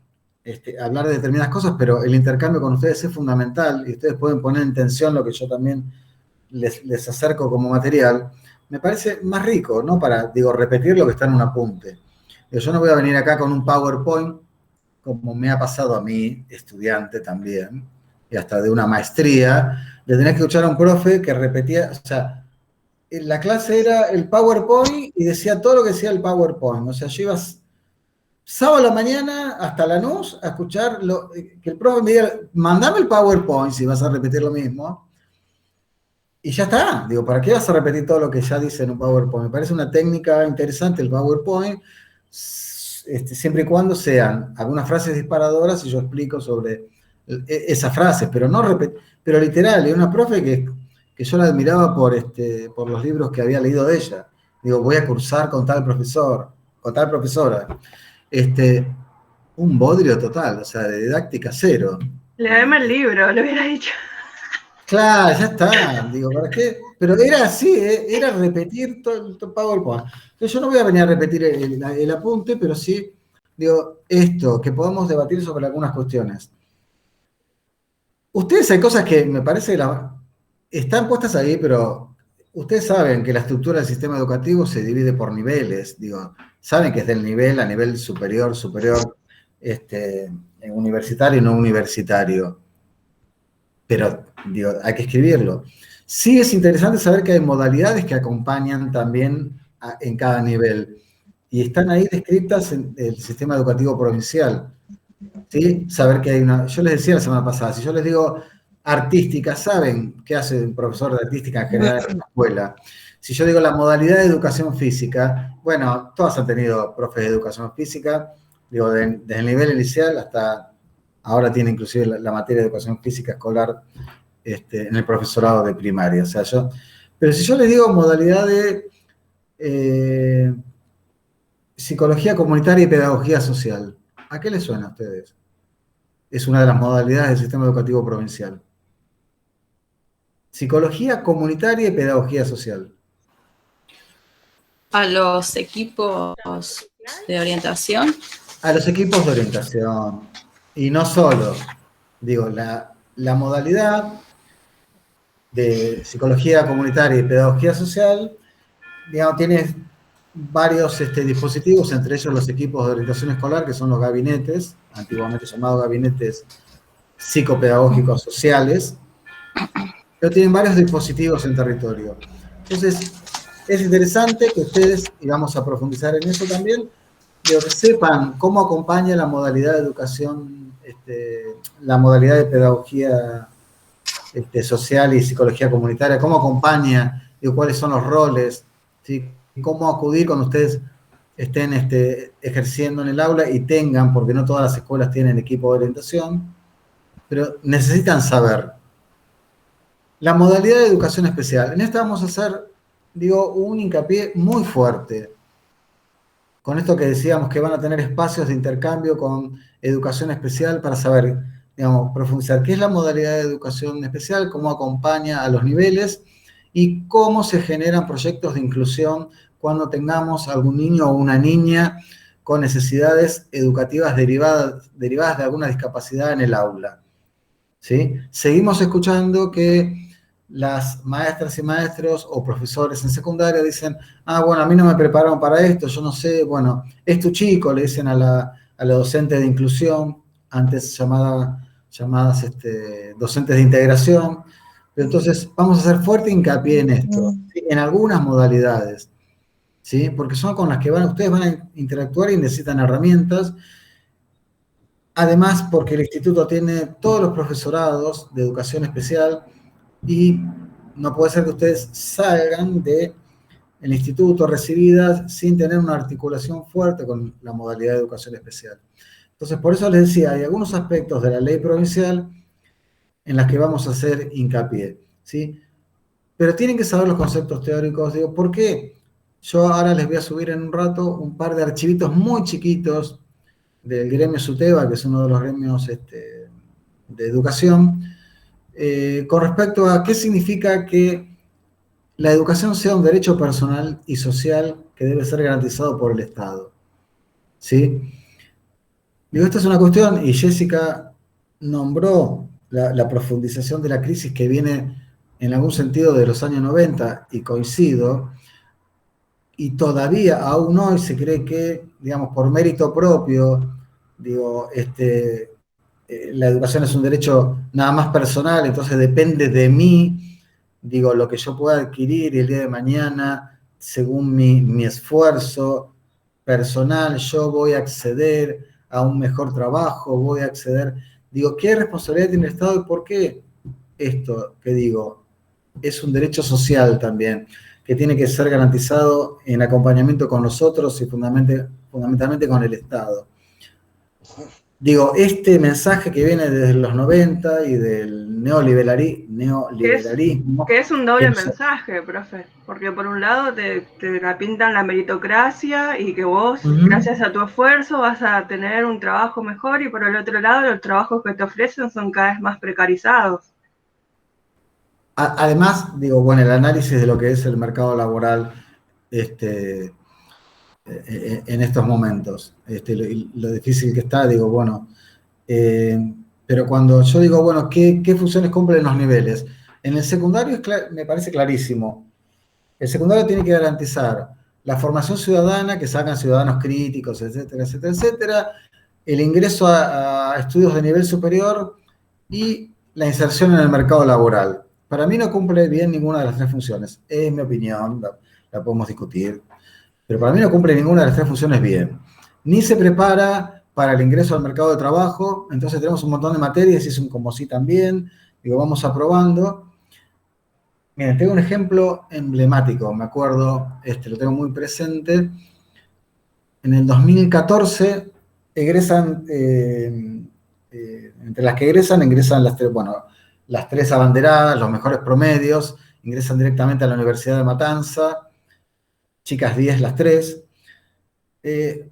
Speaker 1: hablar de determinadas cosas, pero el intercambio con ustedes es fundamental y ustedes pueden poner en tensión lo que yo también les acerco como material, me parece más rico, ¿no? Para, digo, repetir lo que está en un apunte. Yo no voy a venir acá con un PowerPoint, como me ha pasado a mí, estudiante también, y hasta de una maestría, de tener que escuchar a un profe que repetía, o sea, la clase era el PowerPoint y decía todo lo que decía el PowerPoint. O sea, yo iba sábado a la mañana hasta Lanús a escuchar que el profe me diga, mandame el PowerPoint si vas a repetir lo mismo. Y ya está. Digo, ¿para qué vas a repetir todo lo que ya dice en un PowerPoint? Me parece una técnica interesante el PowerPoint, siempre y cuando sean algunas frases disparadoras y yo explico sobre esas frases, pero no pero literal, es una profe que yo la admiraba por los libros que había leído de ella. Digo, voy a cursar con tal profesor, con tal profesora. Un bodrio total, o sea, de didáctica cero.
Speaker 3: Léeme el libro, lo hubiera dicho.
Speaker 1: Claro, ya está, digo, ¿para qué? Pero era así, era repetir todo el PowerPoint. Entonces yo no voy a venir a repetir el apunte, pero sí, digo, esto, que podamos debatir sobre algunas cuestiones. Ustedes hay cosas que me parece que están puestas ahí, pero ustedes saben que la estructura del sistema educativo se divide por niveles, digo, saben que es del nivel a nivel superior, universitario y no universitario. Pero, digo, hay que escribirlo. Sí es interesante saber que hay modalidades que acompañan también en cada nivel. Y están ahí descritas en el sistema educativo provincial. ¿Sí? Saber que hay yo les decía la semana pasada, si yo les digo artística, saben qué hace un profesor de artística en general en la escuela. Si yo digo la modalidad de educación física, bueno, todas han tenido profes de educación física, digo, desde el nivel inicial hasta ahora tiene inclusive la materia de educación física escolar en el profesorado de primaria. O sea, pero si yo les digo modalidad de psicología comunitaria y pedagogía social, ¿a qué les suena a ustedes? Es una de las modalidades del sistema educativo provincial. Psicología comunitaria y pedagogía social.
Speaker 4: A los equipos de orientación.
Speaker 1: A los equipos de orientación. Y no solo. Digo, la modalidad de psicología comunitaria y pedagogía social, digamos, tiene varios dispositivos, entre ellos los equipos de orientación escolar, que son los gabinetes, antiguamente llamados gabinetes psicopedagógicos sociales, pero tienen varios dispositivos en territorio. Entonces, es interesante que ustedes, y vamos a profundizar en eso también, que sepan cómo acompaña la modalidad de educación, la modalidad de pedagogía social y psicología comunitaria, cómo acompaña, digo, cuáles son los roles, ¿sí? Cómo acudir cuando ustedes estén ejerciendo en el aula y tengan, porque no todas las escuelas tienen equipo de orientación, pero necesitan saber. La modalidad de educación especial. En esta vamos a hacer, digo, un hincapié muy fuerte. Con esto que decíamos que van a tener espacios de intercambio con educación especial para saber, digamos, profundizar qué es la modalidad de educación especial, cómo acompaña a los niveles y cómo se generan proyectos de inclusión cuando tengamos algún niño o una niña con necesidades educativas derivadas de alguna discapacidad en el aula. ¿Sí? Seguimos escuchando que las maestras y maestros o profesores en secundaria dicen, bueno, a mí no me prepararon para esto, yo no sé, bueno, es tu chico, le dicen a la docente de inclusión, antes llamadas docentes de integración. Pero entonces vamos a hacer fuerte hincapié en esto, ¿sí? En algunas modalidades, ¿sí? Porque son con las que ustedes van a interactuar y necesitan herramientas. Además, porque el instituto tiene todos los profesorados de educación especial y no puede ser que ustedes salgan del instituto recibidas sin tener una articulación fuerte con la modalidad de educación especial. Entonces, por eso les decía, hay algunos aspectos de la ley provincial en las que vamos a hacer hincapié, ¿sí? Pero tienen que saber los conceptos teóricos. Digo, ¿por qué? Yo ahora les voy a subir en un rato un par de archivitos muy chiquitos del gremio SUTEBA, que es uno de los gremios de educación, con respecto a qué significa que la educación sea un derecho personal y social que debe ser garantizado por el Estado. ¿Sí? Digo, esta es una cuestión, y Jessica nombró la profundización de la crisis que viene en algún sentido de los años 90, y coincido, y todavía aún hoy se cree que, digamos, por mérito propio, digo, la educación es un derecho nada más personal, entonces depende de mí, digo, lo que yo pueda adquirir el día de mañana, según mi esfuerzo personal, yo voy a acceder a un mejor trabajo, voy a acceder, digo, ¿qué responsabilidad tiene el Estado y por qué esto que digo? Es un derecho social también, que tiene que ser garantizado en acompañamiento con nosotros y fundamentalmente con el Estado. Digo, este mensaje que viene desde los 90 y del neoliberalismo...
Speaker 3: Que es un doble mensaje, profe, porque por un lado te la pintan la meritocracia y que vos, gracias a tu esfuerzo, vas a tener un trabajo mejor, y por el otro lado los trabajos que te ofrecen son cada vez más precarizados.
Speaker 1: Además, digo, bueno, el análisis de lo que es el mercado laboral en estos momentos, lo difícil que está, digo, bueno, pero cuando yo digo, bueno, ¿qué funciones cumplen los niveles? En el secundario me parece clarísimo. El secundario tiene que garantizar la formación ciudadana, que sacan ciudadanos críticos, etcétera, etcétera, etcétera, el ingreso a estudios de nivel superior y la inserción en el mercado laboral. Para mí no cumple bien ninguna de las tres funciones. Es mi opinión, la podemos discutir. Pero para mí no cumple ninguna de las tres funciones bien. Ni se prepara para el ingreso al mercado de trabajo, entonces tenemos un montón de materias y es un como sí también, digo, vamos aprobando. Miren, tengo un ejemplo emblemático, me acuerdo, lo tengo muy presente. En el 2014 egresan, entre las que ingresan las tres abanderadas, los mejores promedios, ingresan directamente a la Universidad de Matanza, chicas 10 las tres.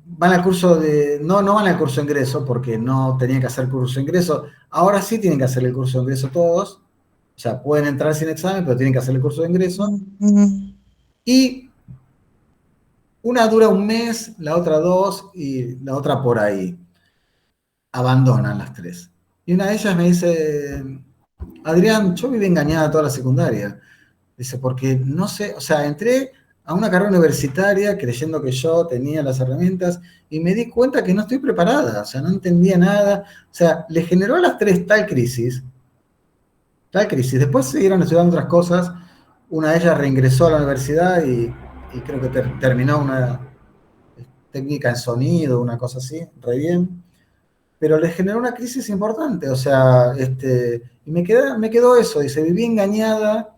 Speaker 1: Van al curso no van al curso de ingreso porque no tenían que hacer curso de ingreso. Ahora sí tienen que hacer el curso de ingreso todos. O sea, pueden entrar sin examen, pero tienen que hacer el curso de ingreso. Y una dura un mes, la otra 2 y la otra por ahí. Abandonan las tres. Y una de ellas me dice, Adrián, yo viví engañada toda la secundaria. Dice, porque no sé, o sea, entré a una carrera universitaria creyendo que yo tenía las herramientas y me di cuenta que no estoy preparada, o sea, no entendía nada. O sea, le generó a las tres tal crisis. Después siguieron estudiando otras cosas. una de ellas reingresó a la universidad y creo que terminó una técnica en sonido, una cosa así, re bien. Pero le generó una crisis importante, o sea, y me quedó eso, dice, viví engañada,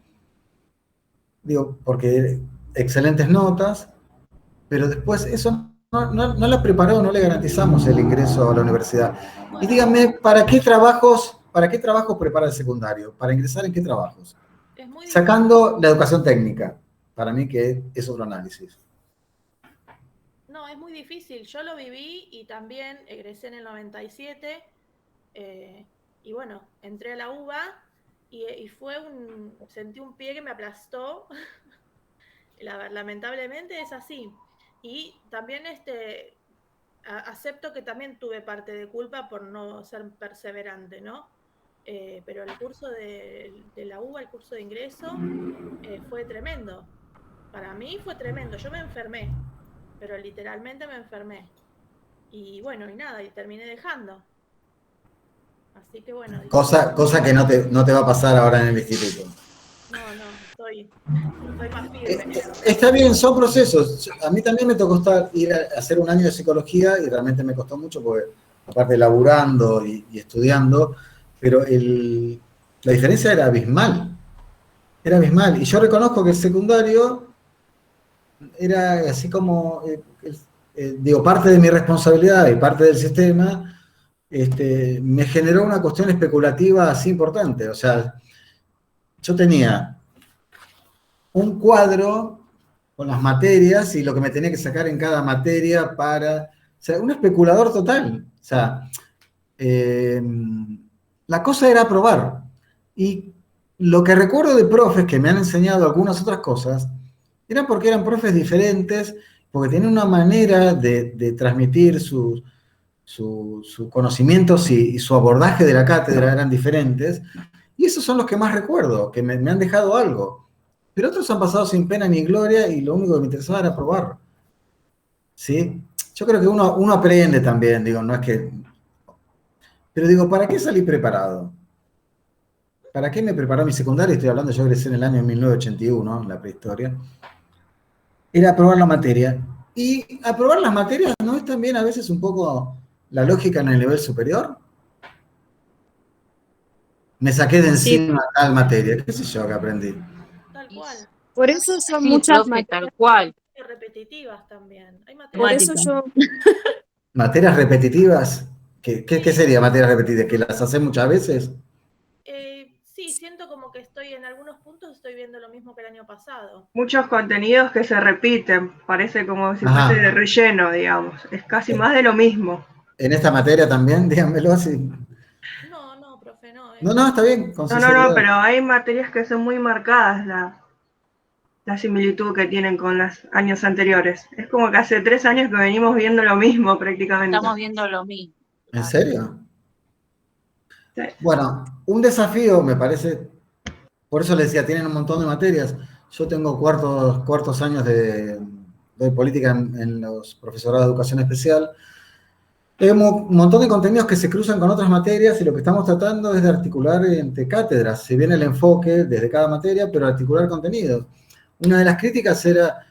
Speaker 1: digo, porque excelentes notas, pero después eso no la preparó, no le garantizamos el ingreso a la universidad. Y díganme, ¿para qué trabajos prepara el secundario? ¿Para ingresar en qué trabajos?
Speaker 2: Es muy
Speaker 1: Sacando la educación técnica, para mí que es otro análisis.
Speaker 2: No, es muy difícil. Yo lo viví y también egresé en el 97 y bueno, entré a la UBA y sentí un pie que me aplastó. Lamentablemente es así. Y también acepto que también tuve parte de culpa por no ser perseverante, ¿no? Pero el curso de la UBA, el curso de ingreso, fue tremendo. Para mí fue tremendo. Yo me enfermé, pero literalmente me enfermé. Y bueno, y nada, y terminé dejando. Así que bueno.
Speaker 1: Cosa que no te va a pasar ahora en el instituto.
Speaker 2: No, estoy más firme.
Speaker 1: Está bien, son procesos. A mí también me tocó ir a hacer un año de psicología y realmente me costó mucho porque, aparte laburando y estudiando, pero la diferencia era abismal. Era abismal. Y yo reconozco que el secundario era así como, digo, parte de mi responsabilidad y parte del sistema, me generó una cuestión especulativa así importante. O sea, yo tenía un cuadro con las materias y lo que me tenía que sacar en cada materia o sea, un especulador total. O sea, la cosa era probar. Y lo que recuerdo de profes que me han enseñado algunas otras cosas, era porque eran profes diferentes, porque tenían una manera de transmitir sus conocimientos y su abordaje de la cátedra eran diferentes. Y esos son los que más recuerdo, que me han dejado algo. Pero otros han pasado sin pena ni gloria y lo único que me interesaba era probar. ¿Sí? Yo creo que uno aprende también, digo, no es que... Pero digo, ¿para qué salí preparado? ¿Para qué me preparó mi secundaria? Estoy hablando, yo egresé en el año 1981, en la prehistoria. Era aprobar la materia. Y aprobar las materias no es también a veces un poco la lógica en el nivel superior. Me saqué de encima tal materia, qué sé yo que aprendí.
Speaker 2: Tal cual.
Speaker 8: Por eso son
Speaker 9: Sí,
Speaker 8: muchas
Speaker 9: profe,
Speaker 8: materias.
Speaker 9: tal cual.
Speaker 2: Repetitivas también. Hay
Speaker 8: Por
Speaker 2: materias.
Speaker 8: eso yo,
Speaker 1: ¿Materias repetitivas? ¿Qué sería materias repetitivas? ¿Que las haces muchas veces?
Speaker 2: Sí, siento como que en algunos puntos estoy viendo lo mismo que el año pasado.
Speaker 3: Muchos contenidos que se repiten, parece como si
Speaker 1: Ajá.
Speaker 3: fuese de relleno, digamos. Es casi más de lo mismo.
Speaker 1: ¿En esta materia también? Díganmelo así.
Speaker 2: No, profe, no.
Speaker 1: No, está bien, con
Speaker 3: No,
Speaker 1: sinceridad.
Speaker 3: pero hay materias que son muy marcadas la similitud que tienen con los años anteriores. Es como que hace 3 años que venimos viendo lo mismo prácticamente.
Speaker 9: Estamos viendo lo mismo.
Speaker 1: ¿En serio?
Speaker 3: Sí.
Speaker 1: Bueno, un desafío me parece, por eso les decía, tienen un montón de materias. Yo tengo cuartos años de política en los profesorados de educación especial. Tenemos un montón de contenidos que se cruzan con otras materias y lo que estamos tratando es de articular entre cátedras, si bien el enfoque desde cada materia, pero articular contenidos. Una de las críticas era,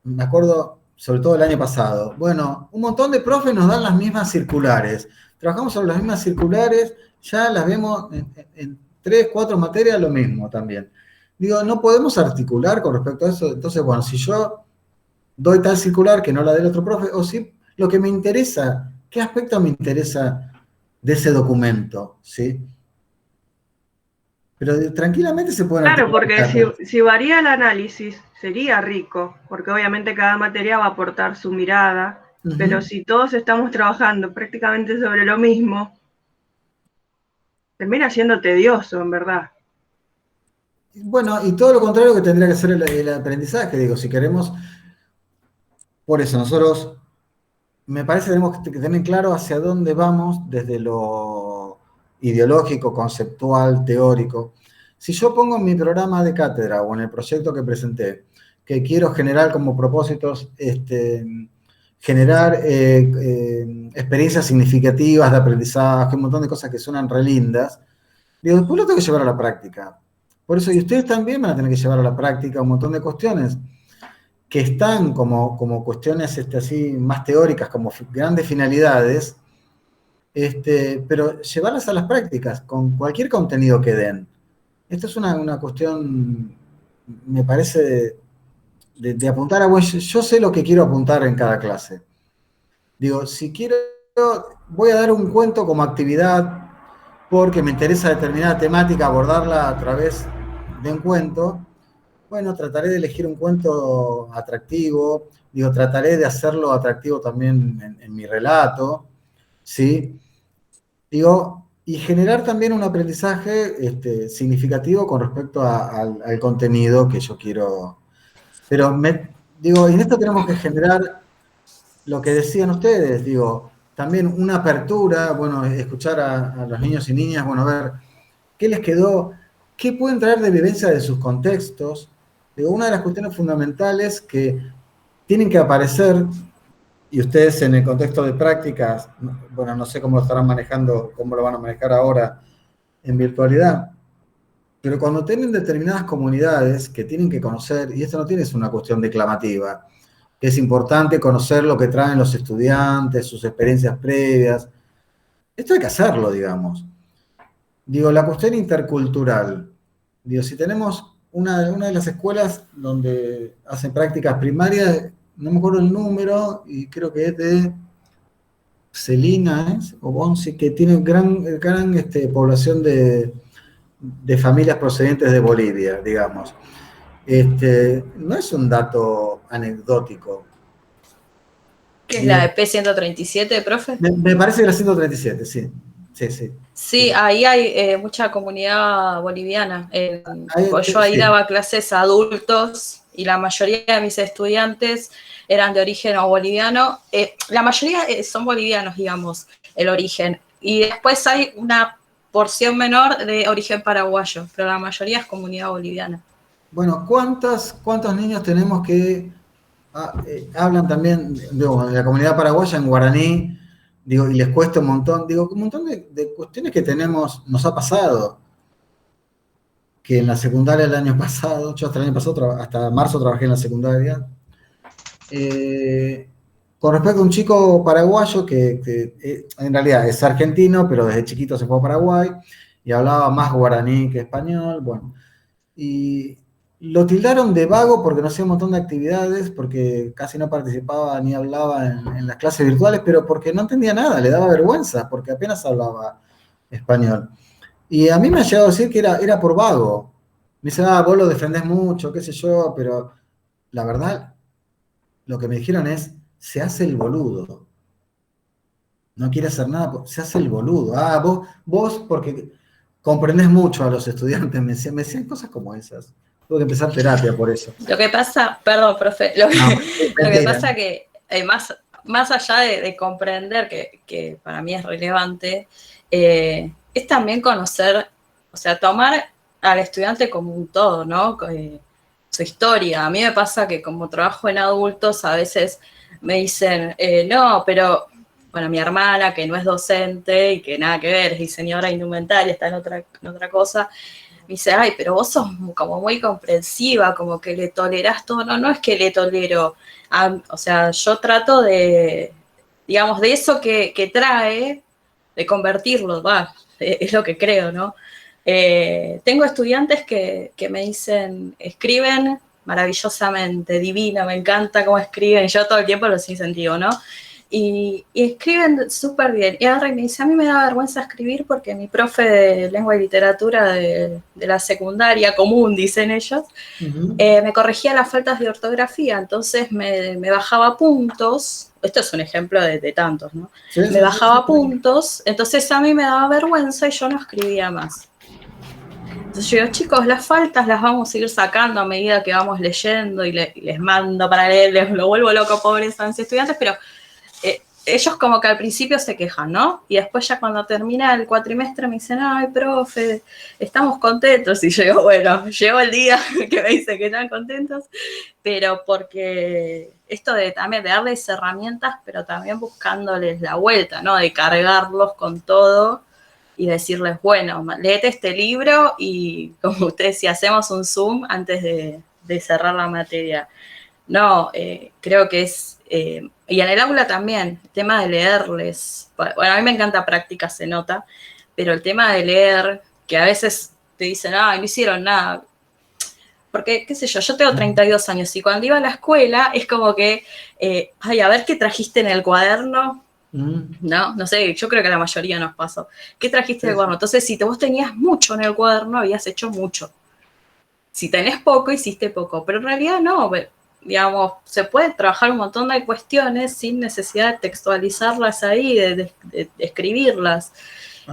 Speaker 1: me acuerdo, sobre todo el año pasado, bueno, un montón de profes nos dan las mismas circulares. Trabajamos sobre las mismas circulares, ya las vemos en 3, 4 materias lo mismo también. Digo, no podemos articular con respecto a eso. Entonces, bueno, si yo doy tal circular que no la del otro profe, o si lo que me interesa, ¿qué aspecto me interesa de ese documento? ¿Sí? Pero tranquilamente se pueden
Speaker 3: Claro,
Speaker 1: articular.
Speaker 3: porque si varía el análisis, sería rico, porque obviamente cada materia va a aportar su mirada, pero si todos estamos trabajando prácticamente sobre lo mismo, termina siendo tedioso, en verdad.
Speaker 1: Bueno, y todo lo contrario que tendría que ser el aprendizaje, digo, si queremos, por eso nosotros, me parece que tenemos que tener claro hacia dónde vamos desde lo ideológico, conceptual, teórico. Si yo pongo en mi programa de cátedra o en el proyecto que presenté, que quiero generar como propósitos, generar experiencias significativas de aprendizaje, un montón de cosas que suenan re lindas, digo, después lo tengo que llevar a la práctica. Por eso, y ustedes también van a tener que llevar a la práctica un montón de cuestiones que están como cuestiones así más teóricas, como grandes finalidades, pero llevarlas a las prácticas con cualquier contenido que den. Esto es una cuestión, me parece, de apuntar a, bueno, yo sé lo que quiero apuntar en cada clase. Digo, si quiero, voy a dar un cuento como actividad porque me interesa determinada temática, abordarla a través de un cuento. Bueno, trataré de elegir un cuento atractivo, digo, trataré de hacerlo atractivo también en mi relato, ¿sí? Digo, y generar también un aprendizaje significativo con respecto al contenido que yo quiero. Pero digo, y en esto tenemos que generar lo que decían ustedes, digo, también una apertura, bueno, escuchar a los niños y niñas, bueno, ver qué les quedó, qué pueden traer de vivencia de sus contextos. Digo, una de las cuestiones fundamentales que tienen que aparecer, y ustedes en el contexto de prácticas, bueno, no sé cómo lo estarán manejando, cómo lo van a manejar ahora en virtualidad, pero cuando tienen determinadas comunidades que tienen que conocer, y esto no tiene, es una cuestión declamativa, es importante conocer lo que traen los estudiantes, sus experiencias previas. Esto hay que hacerlo, digamos. Digo, la cuestión intercultural. Digo, si tenemos una de las escuelas donde hacen prácticas primarias, no me acuerdo el número, y creo que es de Celina, o Bonsi, que tiene gran población de familias procedentes de Bolivia, digamos. No es un dato anecdótico.
Speaker 4: ¿Qué es la de P137, profe?
Speaker 1: Me parece que la 137, sí.
Speaker 4: Sí, ahí hay mucha comunidad boliviana. Yo ahí daba clases a adultos y la mayoría de mis estudiantes eran de origen boliviano. La mayoría son bolivianos, digamos, el origen. Y después hay una porción menor de origen paraguayo, pero la mayoría es comunidad boliviana.
Speaker 1: Bueno, ¿cuántos niños tenemos que hablan también de la comunidad paraguaya en guaraní? Digo, y les cuesta un montón. Digo, un montón de cuestiones que tenemos, nos ha pasado. Que en la secundaria el año pasado, yo hasta el año pasado, hasta marzo trabajé en la secundaria. Con respecto a un chico paraguayo que en realidad es argentino, pero desde chiquito se fue a Paraguay y hablaba más guaraní que español, bueno. Y lo tildaron de vago porque no hacía un montón de actividades, porque casi no participaba ni hablaba en las clases virtuales, pero porque no entendía nada, le daba vergüenza, porque apenas hablaba español. Y a mí me ha llegado a decir que era por vago. Me dice, vos lo defendés mucho, qué sé yo, pero la verdad, lo que me dijeron es, se hace el boludo. No quiere hacer nada, se hace el boludo. Vos porque comprendés mucho a los estudiantes, me decían cosas como esas. Tuve que empezar terapia por eso.
Speaker 4: Lo que pasa, perdón, profe, lo que pasa que más allá de comprender que para mí es relevante, es también conocer, o sea, tomar al estudiante como un todo, ¿no? Su historia. A mí me pasa que como trabajo en adultos, a veces me dicen, no, pero, bueno, mi hermana, que no es docente y que nada que ver, es diseñadora de indumentaria, está en otra cosa, me dice, ay, pero vos sos como muy comprensiva, como que le tolerás todo. No, no es que le tolero. O sea, yo trato de, digamos, de eso que trae, de convertirlo, es lo que creo, ¿no? Tengo estudiantes que me dicen, escriben maravillosamente, divino, me encanta cómo escriben, y yo todo el tiempo los incentivo, ¿no? Y escriben súper bien. Y ahora me dice, a mí me da vergüenza escribir porque mi profe de lengua y literatura de la secundaria común, dicen ellos, me corregía las faltas de ortografía, entonces me bajaba puntos. Esto es un ejemplo de tantos, ¿no? Sí, me bajaba puntos, entonces a mí me daba vergüenza y yo no escribía más. Entonces yo digo, chicos, las faltas las vamos a ir sacando a medida que vamos leyendo y les mando para leer, les lo vuelvo loco, pobres estudiantes, pero ellos como que al principio se quejan, ¿no? Y después ya cuando termina el cuatrimestre me dicen, ay, profe, estamos contentos. Y yo digo, bueno, llegó el día que me dicen que están contentos, pero porque esto de también de darles herramientas, pero también buscándoles la vuelta, ¿no? De cargarlos con todo y decirles, bueno, léete este libro y, como usted decía, hacemos un Zoom antes de cerrar la materia. No, creo que es, y en el aula también, el tema de leerles, bueno, a mí me encanta práctica, se nota, pero el tema de leer, que a veces te dicen, no hicieron nada, porque, qué sé yo tengo 32 años y cuando iba a la escuela es como que, ay, a ver qué trajiste en el cuaderno, no sé, yo creo que a la mayoría nos pasó. ¿Qué trajiste en el cuaderno? Entonces, si vos tenías mucho en el cuaderno, habías hecho mucho. Si tenés poco, hiciste poco, pero en realidad no, digamos, se puede trabajar un montón de cuestiones sin necesidad de textualizarlas ahí, de escribirlas.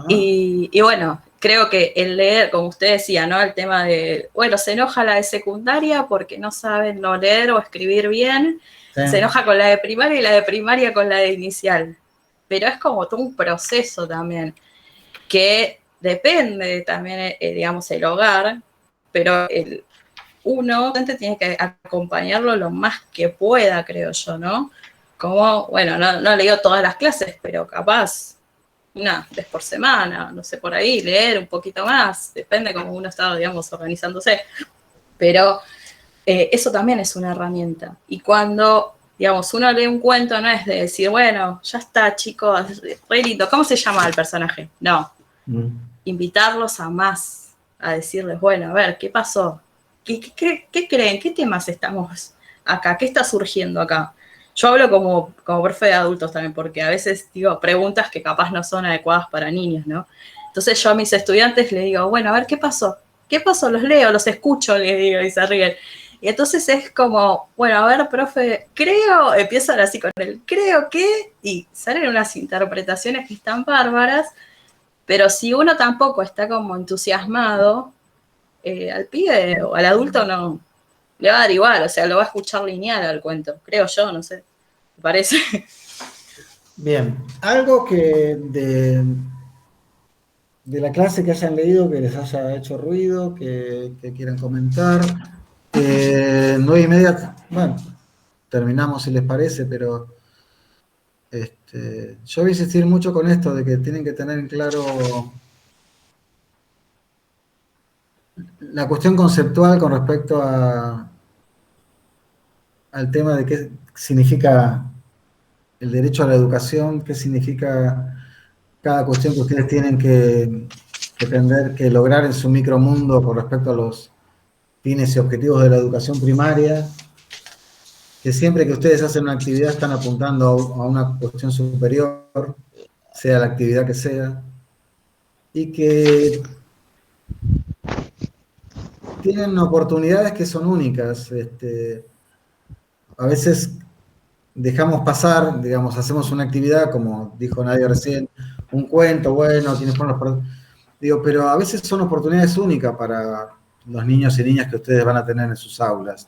Speaker 4: Y bueno, creo que el leer, como usted decía, ¿no? El tema de, bueno, se enoja la de secundaria porque no saben no leer o escribir bien, se enoja con la de primaria y la de primaria con la de inicial. Pero es como todo un proceso también, que depende también, digamos, el hogar, pero uno tiene que acompañarlo lo más que pueda, creo yo, ¿no? Como, bueno, no le digo todas las clases, pero capaz una vez por semana, no sé, por ahí, leer un poquito más, depende cómo uno está, digamos, organizándose. Pero eso también es una herramienta. Y cuando, digamos, uno lee un cuento, no es de decir, bueno, ya está, chicos, re lindo, ¿cómo se llama el personaje? No. Invitarlos a más, a decirles, bueno, a ver, ¿qué pasó? ¿Qué creen? ¿Qué temas estamos acá? ¿Qué está surgiendo acá? Yo hablo como profe de adultos también, porque a veces digo preguntas que capaz no son adecuadas para niños, ¿no? Entonces yo a mis estudiantes les digo, bueno, a ver, ¿qué pasó? ¿Qué pasó? Los leo, los escucho, les digo, y se ríen. Y entonces es como, bueno, a ver, profe, creo, empiezan así con el creo que, y salen unas interpretaciones que están bárbaras, pero si uno tampoco está como entusiasmado, al pibe o al adulto no le va a dar igual, o sea, lo va a escuchar lineal al cuento, creo yo, no sé, ¿te parece?
Speaker 1: Bien, algo que de la clase que hayan leído, que les haya hecho ruido, que quieran comentar. 9:30, bueno, terminamos si les parece, pero yo voy a insistir mucho con esto de que tienen que tener en claro la cuestión conceptual con respecto al tema de qué significa el derecho a la educación, qué significa cada cuestión que ustedes tienen que lograr en su micromundo con respecto a los fines y objetivos de la educación primaria, que siempre que ustedes hacen una actividad están apuntando a una cuestión superior, sea la actividad que sea, y que tienen oportunidades que son únicas. A veces dejamos pasar, digamos, hacemos una actividad, como dijo Nadia recién, un cuento, bueno, quienes fueron los... Digo, pero a veces son oportunidades únicas para los niños y niñas que ustedes van a tener en sus aulas.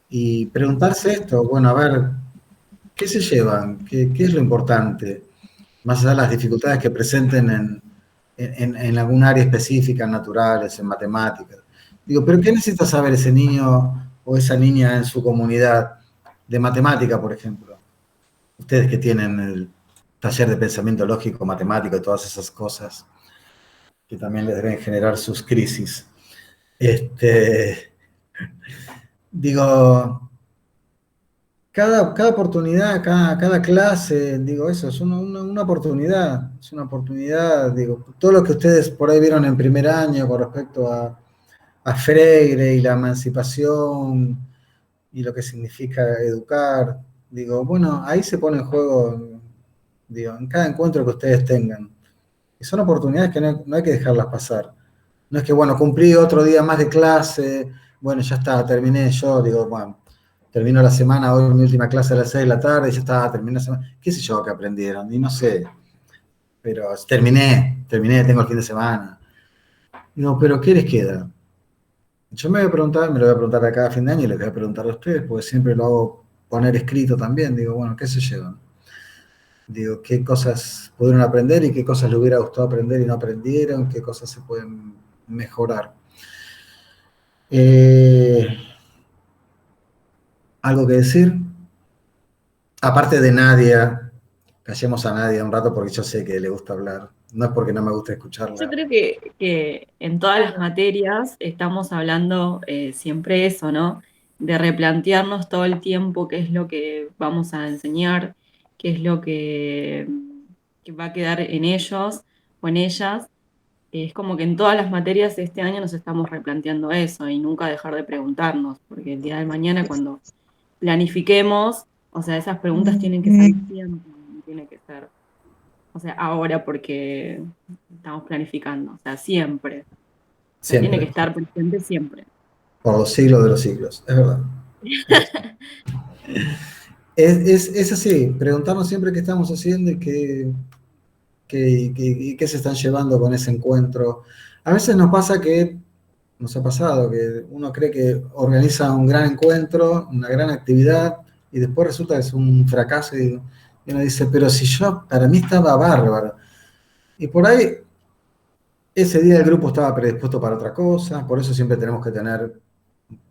Speaker 1: Y preguntarse esto, bueno, a ver, ¿qué se llevan? ¿Qué es lo importante? Más allá de las dificultades que presenten en algún área específica, en naturales, en matemáticas. Digo, pero ¿qué necesita saber ese niño o esa niña en su comunidad de matemática, por ejemplo? Ustedes que tienen el taller de pensamiento lógico, matemático y todas esas cosas que también les deben generar sus crisis. Digo, cada oportunidad, cada clase, digo, eso es una oportunidad, digo, todo lo que ustedes por ahí vieron en primer año con respecto a Freire y la emancipación y lo que significa educar, digo, bueno, ahí se pone en juego, digo, en cada encuentro que ustedes tengan. Y son oportunidades que no hay que dejarlas pasar. No es que, bueno, cumplí otro día más de clase, bueno, ya está, terminé yo, digo, bueno, termino la semana, hoy mi última clase a las 6 de la tarde, y ya está, terminé la semana. ¿Qué sé yo que aprendieron? Y no sé, pero terminé, tengo el fin de semana. Digo, pero ¿qué les queda? Yo me lo voy a preguntar a cada fin de año y les voy a preguntar a ustedes, porque siempre lo hago poner escrito también. Digo, bueno, ¿qué se llevan? Digo, ¿qué cosas pudieron aprender y qué cosas les hubiera gustado aprender y no aprendieron? ¿Qué cosas se pueden mejorar? ¿Algo que decir? Aparte de Nadia, callemos a Nadia un rato porque yo sé que le gusta hablar. no es porque no me guste escucharla.
Speaker 6: Yo creo que en todas las materias estamos hablando siempre eso, ¿no? De replantearnos todo el tiempo qué es lo que vamos a enseñar, qué es lo que va a quedar en ellos o en ellas. Es como que en todas las materias de este año nos estamos replanteando eso y nunca dejar de preguntarnos, porque el día de mañana cuando planifiquemos, o sea, esas preguntas tienen que salir siempre, no tiene que ser, o sea, ahora porque estamos planificando, o sea, siempre. O sea, tiene que
Speaker 1: Siempre,
Speaker 6: estar presente siempre.
Speaker 1: por los siglos de los siglos, es verdad. Es así, preguntarnos siempre qué estamos haciendo y qué se están llevando con ese encuentro. A veces nos ha pasado, que uno cree que organiza un gran encuentro, una gran actividad, y después resulta que es un fracaso y uno dice, pero si para mí estaba bárbaro. Y por ahí, ese día el grupo estaba predispuesto para otra cosa, por eso siempre tenemos que tener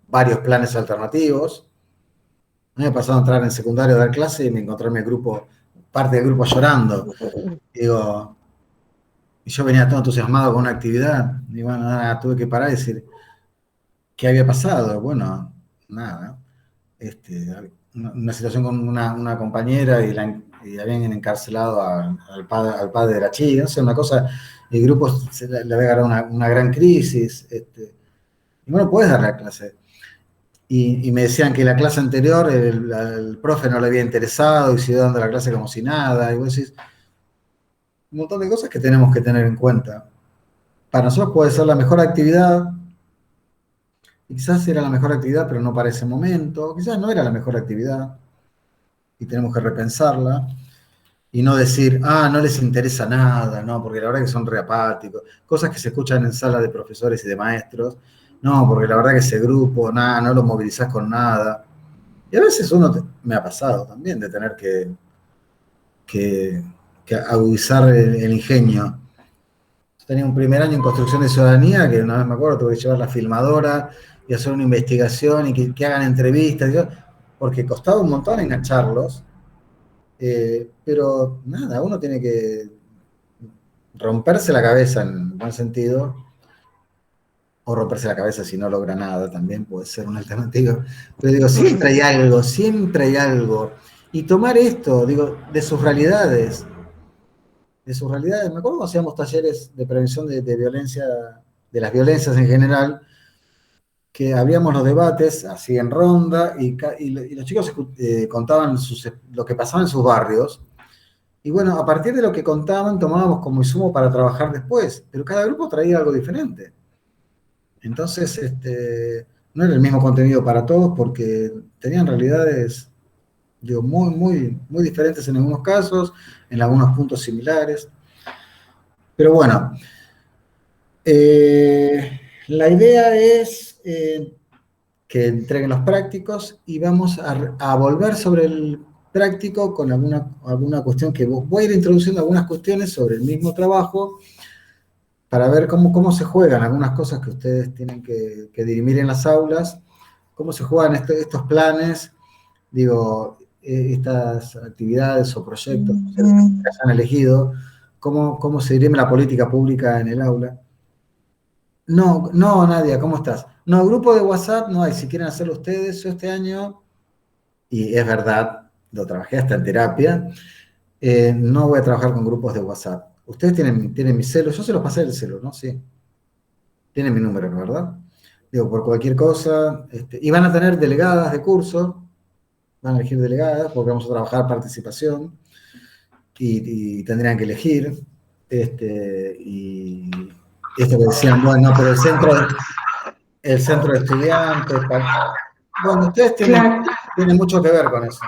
Speaker 1: varios planes alternativos. A mí me ha pasado entrar en secundario a dar clase y me encontré parte del grupo llorando. Digo, y yo venía todo entusiasmado con una actividad, y bueno, nada, tuve que parar y decir, ¿qué había pasado? Bueno, nada. Una situación con una compañera y habían encarcelado al padre de la chica, no sé, una cosa, el grupo le había agarrado una gran crisis. Y bueno, puedes dar la clase. Y me decían que la clase anterior el profe no le había interesado y siguió dando la clase como si nada. Y vos decís, un montón de cosas que tenemos que tener en cuenta. Para nosotros puede ser la mejor actividad, y quizás era la mejor actividad, pero no para ese momento. Quizás no era la mejor actividad y tenemos que repensarla y no decir, no les interesa nada, no, porque la verdad que son reapáticos. Cosas que se escuchan en salas de profesores y de maestros. No, porque la verdad que ese grupo, nada, no lo movilizás con nada. Y a veces me ha pasado también de tener que agudizar el ingenio. Yo tenía un primer año en construcción de ciudadanía, que una vez me acuerdo, tuve que llevar la filmadora y hacer una investigación y que hagan entrevistas, porque costaba un montón engancharlos, pero nada, uno tiene que romperse la cabeza en buen sentido, o romperse la cabeza si no logra nada, también puede ser una alternativa. Pero digo, siempre hay algo. Y tomar esto, digo, de sus realidades. Me acuerdo cuando hacíamos talleres de prevención de violencia, de las violencias en general, que abríamos los debates así en ronda y los chicos contaban lo que pasaba en sus barrios. Y bueno, a partir de lo que contaban, tomábamos como insumo para trabajar después, pero cada grupo traía algo diferente. Entonces, no era el mismo contenido para todos porque tenían realidades, digo, muy, muy, muy diferentes en algunos casos, en algunos puntos similares. Pero bueno, la idea es que entreguen los prácticos y vamos a volver sobre el práctico con alguna cuestión que voy a ir introduciendo algunas cuestiones sobre el mismo trabajo para ver cómo se juegan algunas cosas que ustedes tienen que dirimir en las aulas, cómo se juegan estos planes, digo, estas actividades o proyectos que hayan elegido, cómo se dirime la política pública en el aula. No, Nadia, ¿cómo estás? No, grupo de WhatsApp no hay, si quieren hacerlo ustedes, yo este año, y es verdad, lo trabajé hasta en terapia, no voy a trabajar con grupos de WhatsApp. Ustedes tienen mi celo, yo se los pasé el celo, ¿no? Sí. Tienen mi número, ¿no? ¿Verdad? Digo, por cualquier cosa, y van a tener delegadas de curso, van a elegir delegadas, porque vamos a trabajar participación, y tendrían que elegir, y esto que decían, bueno, pero el centro de estudiantes, bueno, ustedes tienen mucho que ver con eso.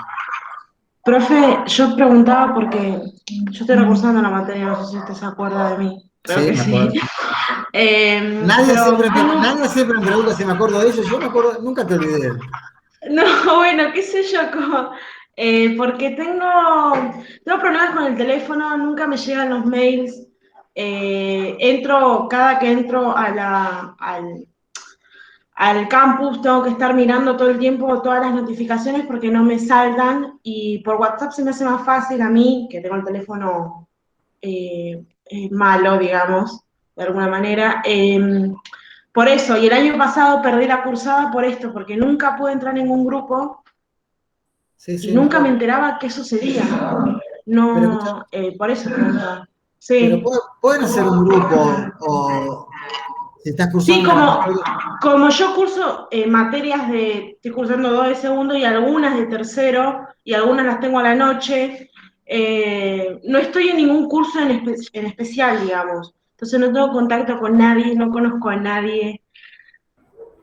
Speaker 8: Profe, yo preguntaba porque yo estoy recursando la materia, no sé si usted se acuerda de mí. Creo que
Speaker 1: me acuerdo.
Speaker 8: sí.
Speaker 1: Nadie siempre me pregunta si me acuerdo de eso, yo me acuerdo, nunca te olvidé.
Speaker 8: No, bueno, qué sé yo, porque tengo problemas con el teléfono, nunca me llegan los mails. Cada que entro al campus, tengo que estar mirando todo el tiempo todas las notificaciones porque no me saltan, y por WhatsApp se me hace más fácil a mí, que tengo el teléfono malo, digamos, de alguna manera. Por eso, y el año pasado perdí la cursada por esto, porque nunca pude entrar en ningún grupo
Speaker 1: Sí,
Speaker 8: y
Speaker 1: sí, no,
Speaker 8: nunca me enteraba qué sucedía.
Speaker 1: pero escucha,
Speaker 8: No, por eso preguntaba.
Speaker 1: pero
Speaker 8: Sí.
Speaker 1: pueden hacer un grupo, o si estás
Speaker 8: Sí,
Speaker 1: cursando una
Speaker 8: como,
Speaker 1: materia.
Speaker 8: como yo curso materias estoy cursando 2 de segundo y algunas de tercero, y algunas las tengo a la noche, no estoy en ningún curso en especial, digamos. Entonces no tengo contacto con nadie, no conozco a nadie.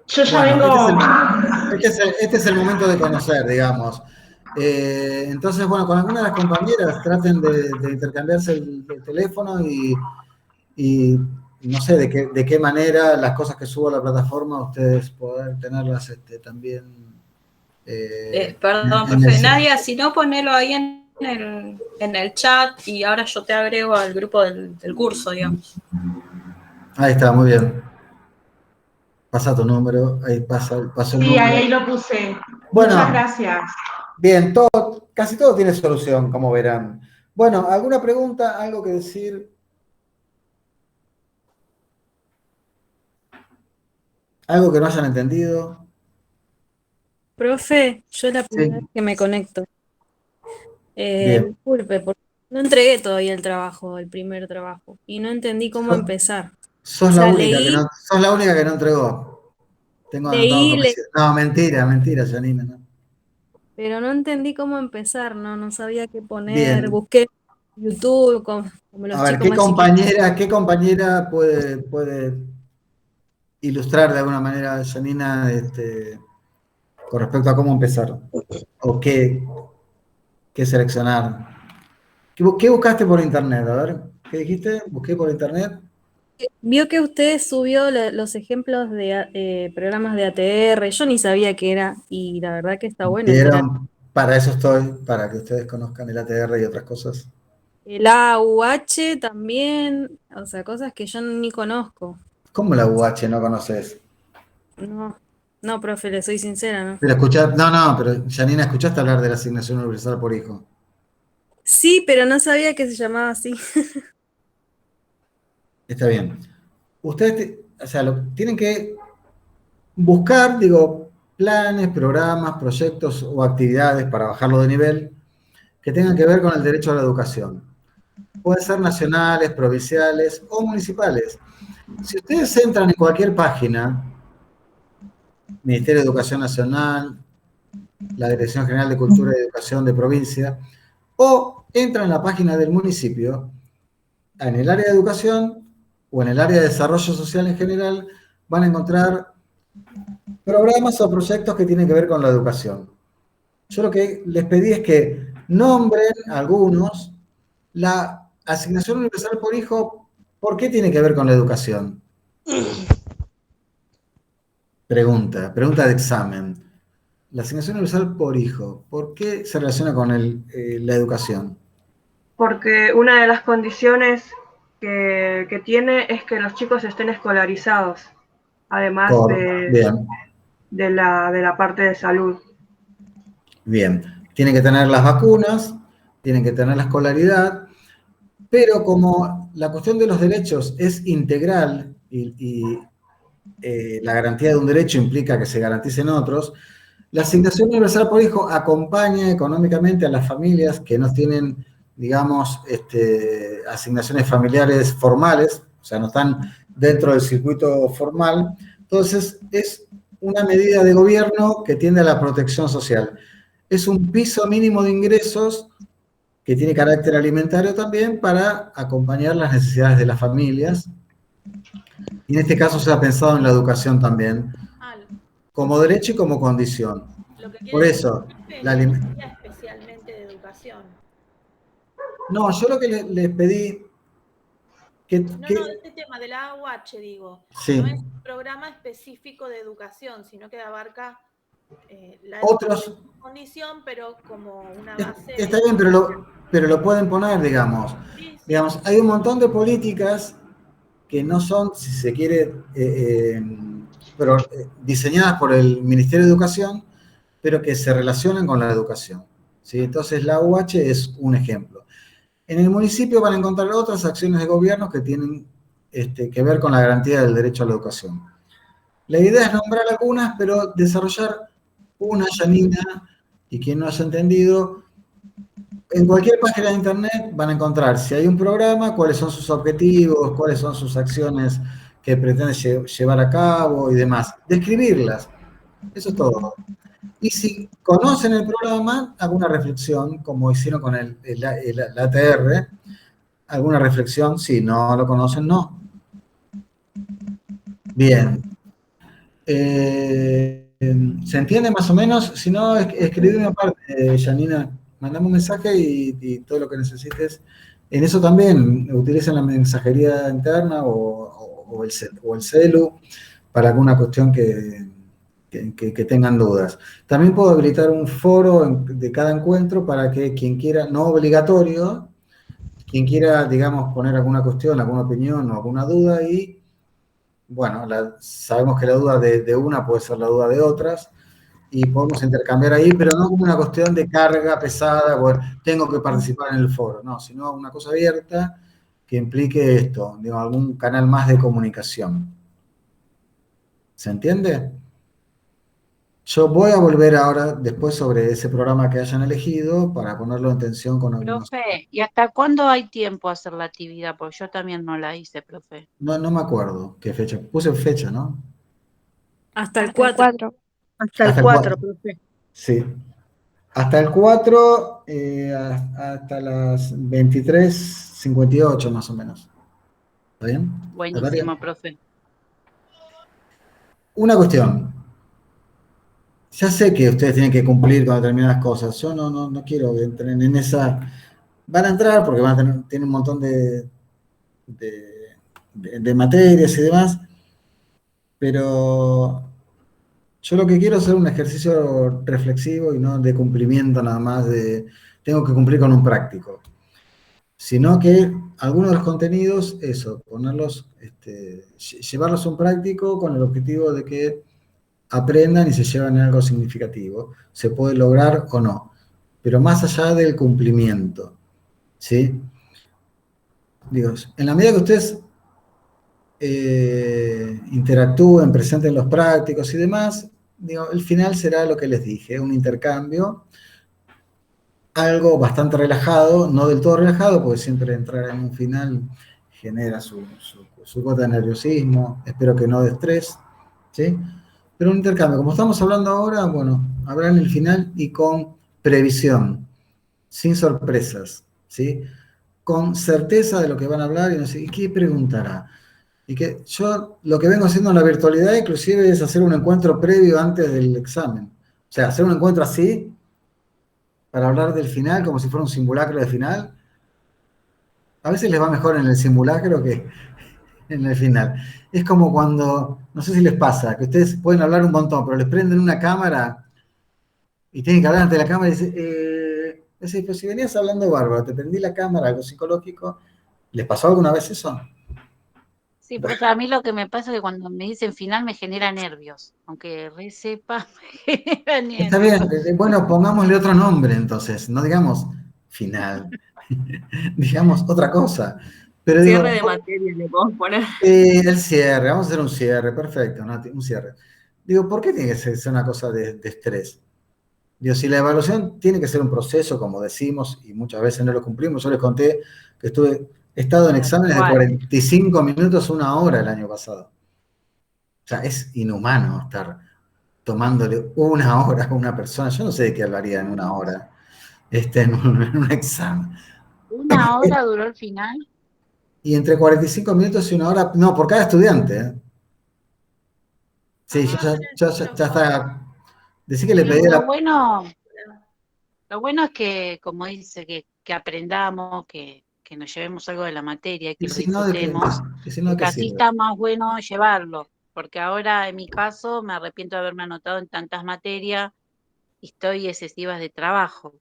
Speaker 8: Yo ya
Speaker 1: Bueno,
Speaker 8: vengo.
Speaker 1: este es el momento de conocer, digamos. Entonces, bueno, con alguna de las compañeras traten de intercambiarse el teléfono y no sé de qué manera las cosas que subo a la plataforma ustedes poder tenerlas también
Speaker 4: Perdón,
Speaker 1: en el...
Speaker 4: profe, Nadia, si no, ponelo ahí en el chat y ahora yo te agrego al grupo del curso, digamos.
Speaker 1: Ahí está, muy bien. Pasa tu número, ahí pasa el
Speaker 8: Sí,
Speaker 1: número.
Speaker 8: ahí lo puse. Muchas
Speaker 1: Bueno,
Speaker 8: gracias.
Speaker 1: bien, casi todo tiene solución, como verán. Bueno, ¿alguna pregunta? ¿Algo que decir? ¿Algo que no hayan entendido?
Speaker 9: Profe, yo es la primera vez
Speaker 1: Sí,
Speaker 9: que me conecto.
Speaker 1: bien.
Speaker 9: Disculpe, porque no entregué todavía el trabajo, el primer trabajo, y no entendí cómo empezar. O
Speaker 1: Sos la
Speaker 9: sea,
Speaker 1: única que no entregó. Tengo anotado
Speaker 9: leí,
Speaker 1: como
Speaker 9: leí,
Speaker 1: no, mentira, Janina. No.
Speaker 9: pero no entendí cómo empezar, no sabía qué poner.
Speaker 1: Bien.
Speaker 9: Busqué en YouTube, como los
Speaker 1: A ver,
Speaker 9: chicos más chiquitos.
Speaker 1: qué compañera puede ilustrar de alguna manera a Janina con respecto a cómo empezar? ¿O qué seleccionar? ¿Qué buscaste por internet? A ver, ¿qué dijiste? Busqué por internet.
Speaker 9: Vio que usted subió los ejemplos de programas de ATR, yo ni sabía qué era, y la verdad que está bueno enterar.
Speaker 1: Vieron, para eso estoy, para que ustedes conozcan el ATR y otras cosas.
Speaker 9: El AUH también, o sea, cosas que yo ni conozco.
Speaker 1: ¿Cómo la UH no conoces?
Speaker 9: No, no, profe, le soy sincera, ¿no?
Speaker 1: Pero pero Janina, ¿escuchaste hablar de la asignación universal por hijo?
Speaker 9: Sí, pero no sabía que se llamaba así.
Speaker 1: Está bien. Ustedes, o sea, tienen que buscar, digo, planes, programas, proyectos o actividades para bajarlo de nivel que tengan que ver con el derecho a la educación. Pueden ser nacionales, provinciales o municipales. Si ustedes entran en cualquier página, Ministerio de Educación Nacional, la Dirección General de Cultura y Educación de provincia, o entran en la página del municipio, en el área de educación o en el área de desarrollo social en general, van a encontrar programas o proyectos que tienen que ver con la educación. Yo lo que les pedí es que nombren algunos. La asignación universal por hijo, ¿por qué tiene que ver con la educación? Pregunta de examen. La asignación universal por hijo, ¿por qué se relaciona con la educación?
Speaker 3: Porque una de las condiciones que tiene es que los chicos estén escolarizados, además
Speaker 1: Bien,
Speaker 3: de la parte de salud.
Speaker 1: bien. Tienen que tener las vacunas, tienen que tener la escolaridad, pero como la cuestión de los derechos es integral y la garantía de un derecho implica que se garanticen otros, la asignación universal por hijo acompaña económicamente a las familias que no tienen, digamos, asignaciones familiares formales, o sea, no están dentro del circuito formal. Entonces, es una medida de gobierno que tiende a la protección social. Es un piso mínimo de ingresos que tiene carácter alimentario también para acompañar las necesidades de las familias. Y en este caso se ha pensado en la educación también, como derecho y como condición.
Speaker 2: Lo que
Speaker 1: Por
Speaker 2: quiere
Speaker 1: eso,
Speaker 2: decir
Speaker 1: la
Speaker 2: es que
Speaker 1: alimentación.
Speaker 2: sería especialmente de educación.
Speaker 1: No, yo lo que les pedí
Speaker 2: No, de este tema de la AUH, digo,
Speaker 1: sí,
Speaker 2: no es un programa específico de educación, sino que abarca la
Speaker 1: otros,
Speaker 2: condición, pero como una base.
Speaker 1: está bien, pero lo pueden poner, digamos.
Speaker 2: Sí, sí.
Speaker 1: Digamos, hay un montón de políticas que no son, si se quiere, diseñadas por el Ministerio de Educación, pero que se relacionan con la educación. ¿Sí? Entonces, la UH es un ejemplo. En el municipio van a encontrar otras acciones de gobierno que tienen que ver con la garantía del derecho a la educación. La idea es nombrar algunas, pero desarrollar una, Janina, y quien no haya entendido, en cualquier página de internet van a encontrar si hay un programa, cuáles son sus objetivos, cuáles son sus acciones que pretende llevar a cabo y demás. Describirlas, eso es todo. Y si conocen el programa, alguna reflexión, como hicieron con el ATR, alguna reflexión, si no lo conocen, no. Bien. ¿Se entiende más o menos? Si no, escribime aparte, Janina, mandame un mensaje y todo lo que necesites. En eso también utilicen la mensajería interna o el celu para alguna cuestión que tengan dudas. También puedo habilitar un foro de cada encuentro para que quien quiera, no obligatorio, quien quiera, digamos, poner alguna cuestión, alguna opinión o alguna duda y bueno, sabemos que la duda de una puede ser la duda de otras y podemos intercambiar ahí, pero no como una cuestión de carga pesada, bueno, tengo que participar en el foro, no, sino una cosa abierta que implique esto, digo, algún canal más de comunicación. ¿Se entiende? Yo voy a volver ahora después sobre ese programa que hayan elegido para ponerlo en tensión con algunos.
Speaker 7: Profe, ¿y hasta cuándo hay tiempo a hacer la actividad? Porque yo también no la hice, profe.
Speaker 1: No me acuerdo qué fecha. Puse fecha, ¿no?
Speaker 9: Hasta el
Speaker 10: Hasta el
Speaker 9: 4.
Speaker 10: 4.
Speaker 5: Hasta el
Speaker 1: Hasta el
Speaker 5: 4,
Speaker 1: 4.
Speaker 5: profe.
Speaker 1: Sí. Hasta el 4, hasta las 23:58 más o menos. ¿Está bien?
Speaker 7: Buenísimo, profe.
Speaker 1: Una cuestión. Ya sé que ustedes tienen que cumplir con determinadas cosas. Yo no quiero que entren en esa. Van a entrar porque tienen un montón de materias y demás, pero yo lo que quiero es hacer un ejercicio reflexivo y no de cumplimiento nada más de tengo que cumplir con un práctico, sino que algunos de los contenidos, eso, ponerlos, llevarlos a un práctico con el objetivo de que aprendan y se lleven algo significativo. Se puede lograr o no, pero más allá del cumplimiento, ¿sí? Digo, en la medida que ustedes interactúen, presenten los prácticos y demás, digo, el final será lo que les dije, un intercambio, algo bastante relajado, no del todo relajado, porque siempre entrar en un final genera su cuota de nerviosismo, espero que no de estrés, ¿sí? Pero un intercambio, como estamos hablando ahora, bueno, habrá en el final y con previsión, sin sorpresas, ¿sí? Con certeza de lo que van a hablar y no sé, ¿y qué preguntará? Y que yo lo que vengo haciendo en la virtualidad inclusive es hacer un encuentro previo antes del examen. O sea, hacer un encuentro así para hablar del final como si fuera un simulacro de final. A veces les va mejor en el simulacro que en el final. Es como cuando, no sé si les pasa, que ustedes pueden hablar un montón, pero les prenden una cámara y tienen que hablar ante la cámara y dicen, pues si venías hablando bárbaro, te prendí la cámara, algo psicológico, ¿les pasó alguna vez eso?
Speaker 7: Sí, profe, a mí lo que me pasa es que cuando me dicen final me genera nervios. Aunque re sepa, me genera
Speaker 1: Está
Speaker 7: nervios.
Speaker 1: bien, bueno, pongámosle otro nombre entonces, no digamos final, digamos otra cosa. Pero digo,
Speaker 6: Cierre de materia le podemos poner.
Speaker 1: el cierre, vamos a hacer un cierre, perfecto, Nati, un cierre. Digo, ¿por qué tiene que ser una cosa de estrés? Digo, si la evaluación tiene que ser un proceso, como decimos, y muchas veces no lo cumplimos, yo les conté que he estado en exámenes de
Speaker 7: Igual.
Speaker 1: 45 minutos, 1 hora el año pasado. O sea, es inhumano estar tomándole 1 hora a una persona. Yo no sé de qué hablaría en 1 hora en un examen.
Speaker 7: ¿Una hora duró el final?
Speaker 1: Y entre 45 minutos y 1 hora, no, por cada estudiante. ¿Eh? Sí, ya está. Decí que le pedí
Speaker 7: Lo bueno es que, como dice, que aprendamos, que nos llevemos algo de la materia y que
Speaker 1: Y
Speaker 7: lo
Speaker 1: si no, ¿de qué?
Speaker 7: disfrutemos,
Speaker 1: Y si no,
Speaker 7: y
Speaker 1: ¿de
Speaker 7: que
Speaker 1: qué
Speaker 7: así
Speaker 1: sirve?
Speaker 7: está más bueno llevarlo, porque ahora en mi caso me arrepiento de haberme anotado en tantas materias y estoy excesivas de trabajo.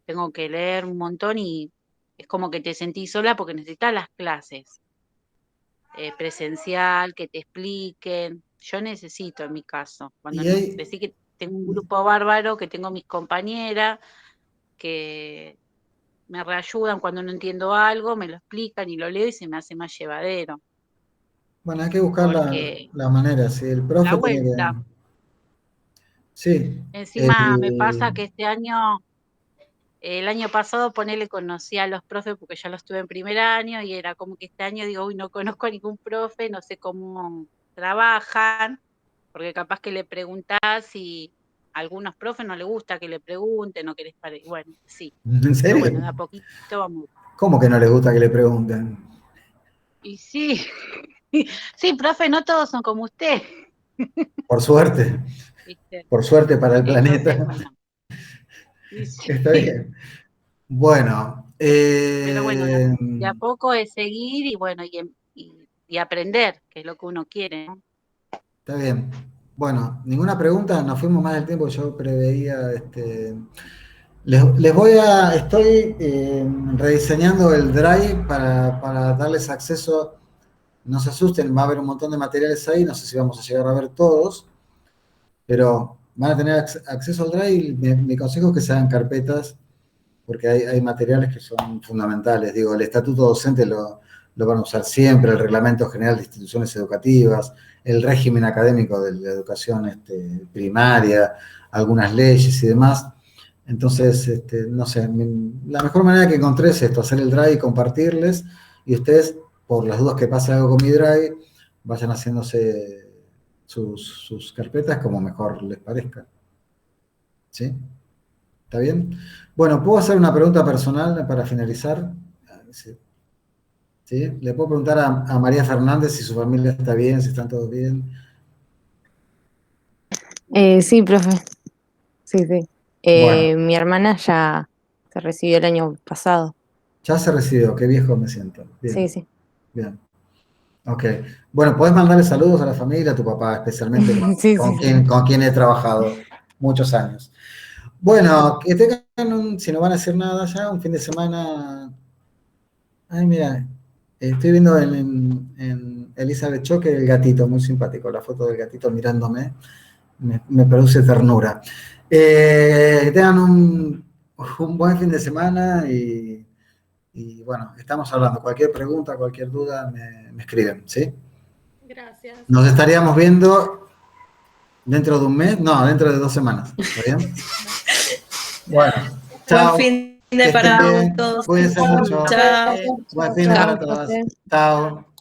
Speaker 7: Tengo que leer un montón y es como que te sentís sola porque necesitas las clases presencial, que te expliquen. Yo necesito en mi caso, cuando
Speaker 1: Y hay,
Speaker 7: decís que tengo un grupo bárbaro, que tengo mis compañeras, que me reayudan cuando no entiendo algo, me lo explican y lo leo y se me hace más llevadero.
Speaker 1: Bueno, hay que buscar
Speaker 7: Porque
Speaker 1: la manera, sí, el profe
Speaker 7: la
Speaker 1: tiene que...
Speaker 7: vuelta.
Speaker 1: Sí,
Speaker 7: Encima me pasa que este año, el año pasado, ponele, conocí a los profes porque ya los tuve en primer año y era como que este año digo, uy, no conozco a ningún profe, no sé cómo trabajan, porque capaz que le preguntás y a algunos profes no les gusta que le pregunten, no querés para... Bueno, sí.
Speaker 1: ¿en
Speaker 7: Pero
Speaker 1: serio?
Speaker 7: bueno, de a poquito vamos.
Speaker 1: ¿Cómo que no les gusta que le pregunten?
Speaker 7: Y sí, sí, profe, no todos son como usted,
Speaker 1: Por suerte,
Speaker 7: ¿viste?
Speaker 1: por suerte para el
Speaker 7: Entonces,
Speaker 1: planeta.
Speaker 7: bueno, y sí.
Speaker 1: Está bien. Bueno,
Speaker 7: Pero bueno, de a poco es seguir y bueno, y aprender, que es lo que uno quiere, ¿no?
Speaker 1: está bien. Bueno, ninguna pregunta, nos fuimos más del tiempo que yo preveía. Estoy rediseñando el Drive para darles acceso. No se asusten, va a haber un montón de materiales ahí, no sé si vamos a llegar a ver todos, pero van a tener acceso al Drive y mi consejo es que se hagan carpetas, porque hay materiales que son fundamentales. Digo, el estatuto docente lo van a usar siempre, el reglamento general de instituciones educativas, el régimen académico de la educación primaria, algunas leyes y demás. Entonces, no sé, la mejor manera que encontré es esto, hacer el Drive y compartirles, y ustedes, por las dudas que pase algo con mi Drive, vayan haciéndose sus carpetas como mejor les parezca. ¿Sí? ¿Está bien? Bueno, ¿puedo hacer una pregunta personal para finalizar? Sí. ¿Sí? Le puedo preguntar a María Fernández si su familia está bien, si están todos bien.
Speaker 10: Sí, profe. Sí, sí.
Speaker 1: Bueno,
Speaker 10: Mi hermana ya se recibió el año pasado.
Speaker 1: ya se recibió, qué viejo me siento.
Speaker 10: Sí,
Speaker 1: Bien,
Speaker 10: sí.
Speaker 1: bien. Ok. Bueno, podés mandarle saludos a la familia, a tu papá, especialmente
Speaker 10: Sí, sí, sí.
Speaker 1: con quien he trabajado muchos años. Bueno, que tengan si no van a hacer nada ya, un fin de semana. Ay, mira, estoy viendo en Elizabeth Choque el gatito, muy simpático, la foto del gatito mirándome, me produce ternura. Que tengan un buen fin de semana y bueno, estamos hablando. Cualquier pregunta, cualquier duda, me escriben, ¿sí?
Speaker 9: Gracias.
Speaker 1: Nos estaríamos viendo dentro de un mes, no, dentro de 2 semanas, ¿está bien? Bueno,
Speaker 4: Buen
Speaker 1: chao,
Speaker 4: fin
Speaker 1: que
Speaker 4: de
Speaker 1: estén
Speaker 4: para
Speaker 1: bien,
Speaker 4: todos.
Speaker 1: cuídense mucho.
Speaker 4: Chao.
Speaker 1: Buen fin de para todas. Chao.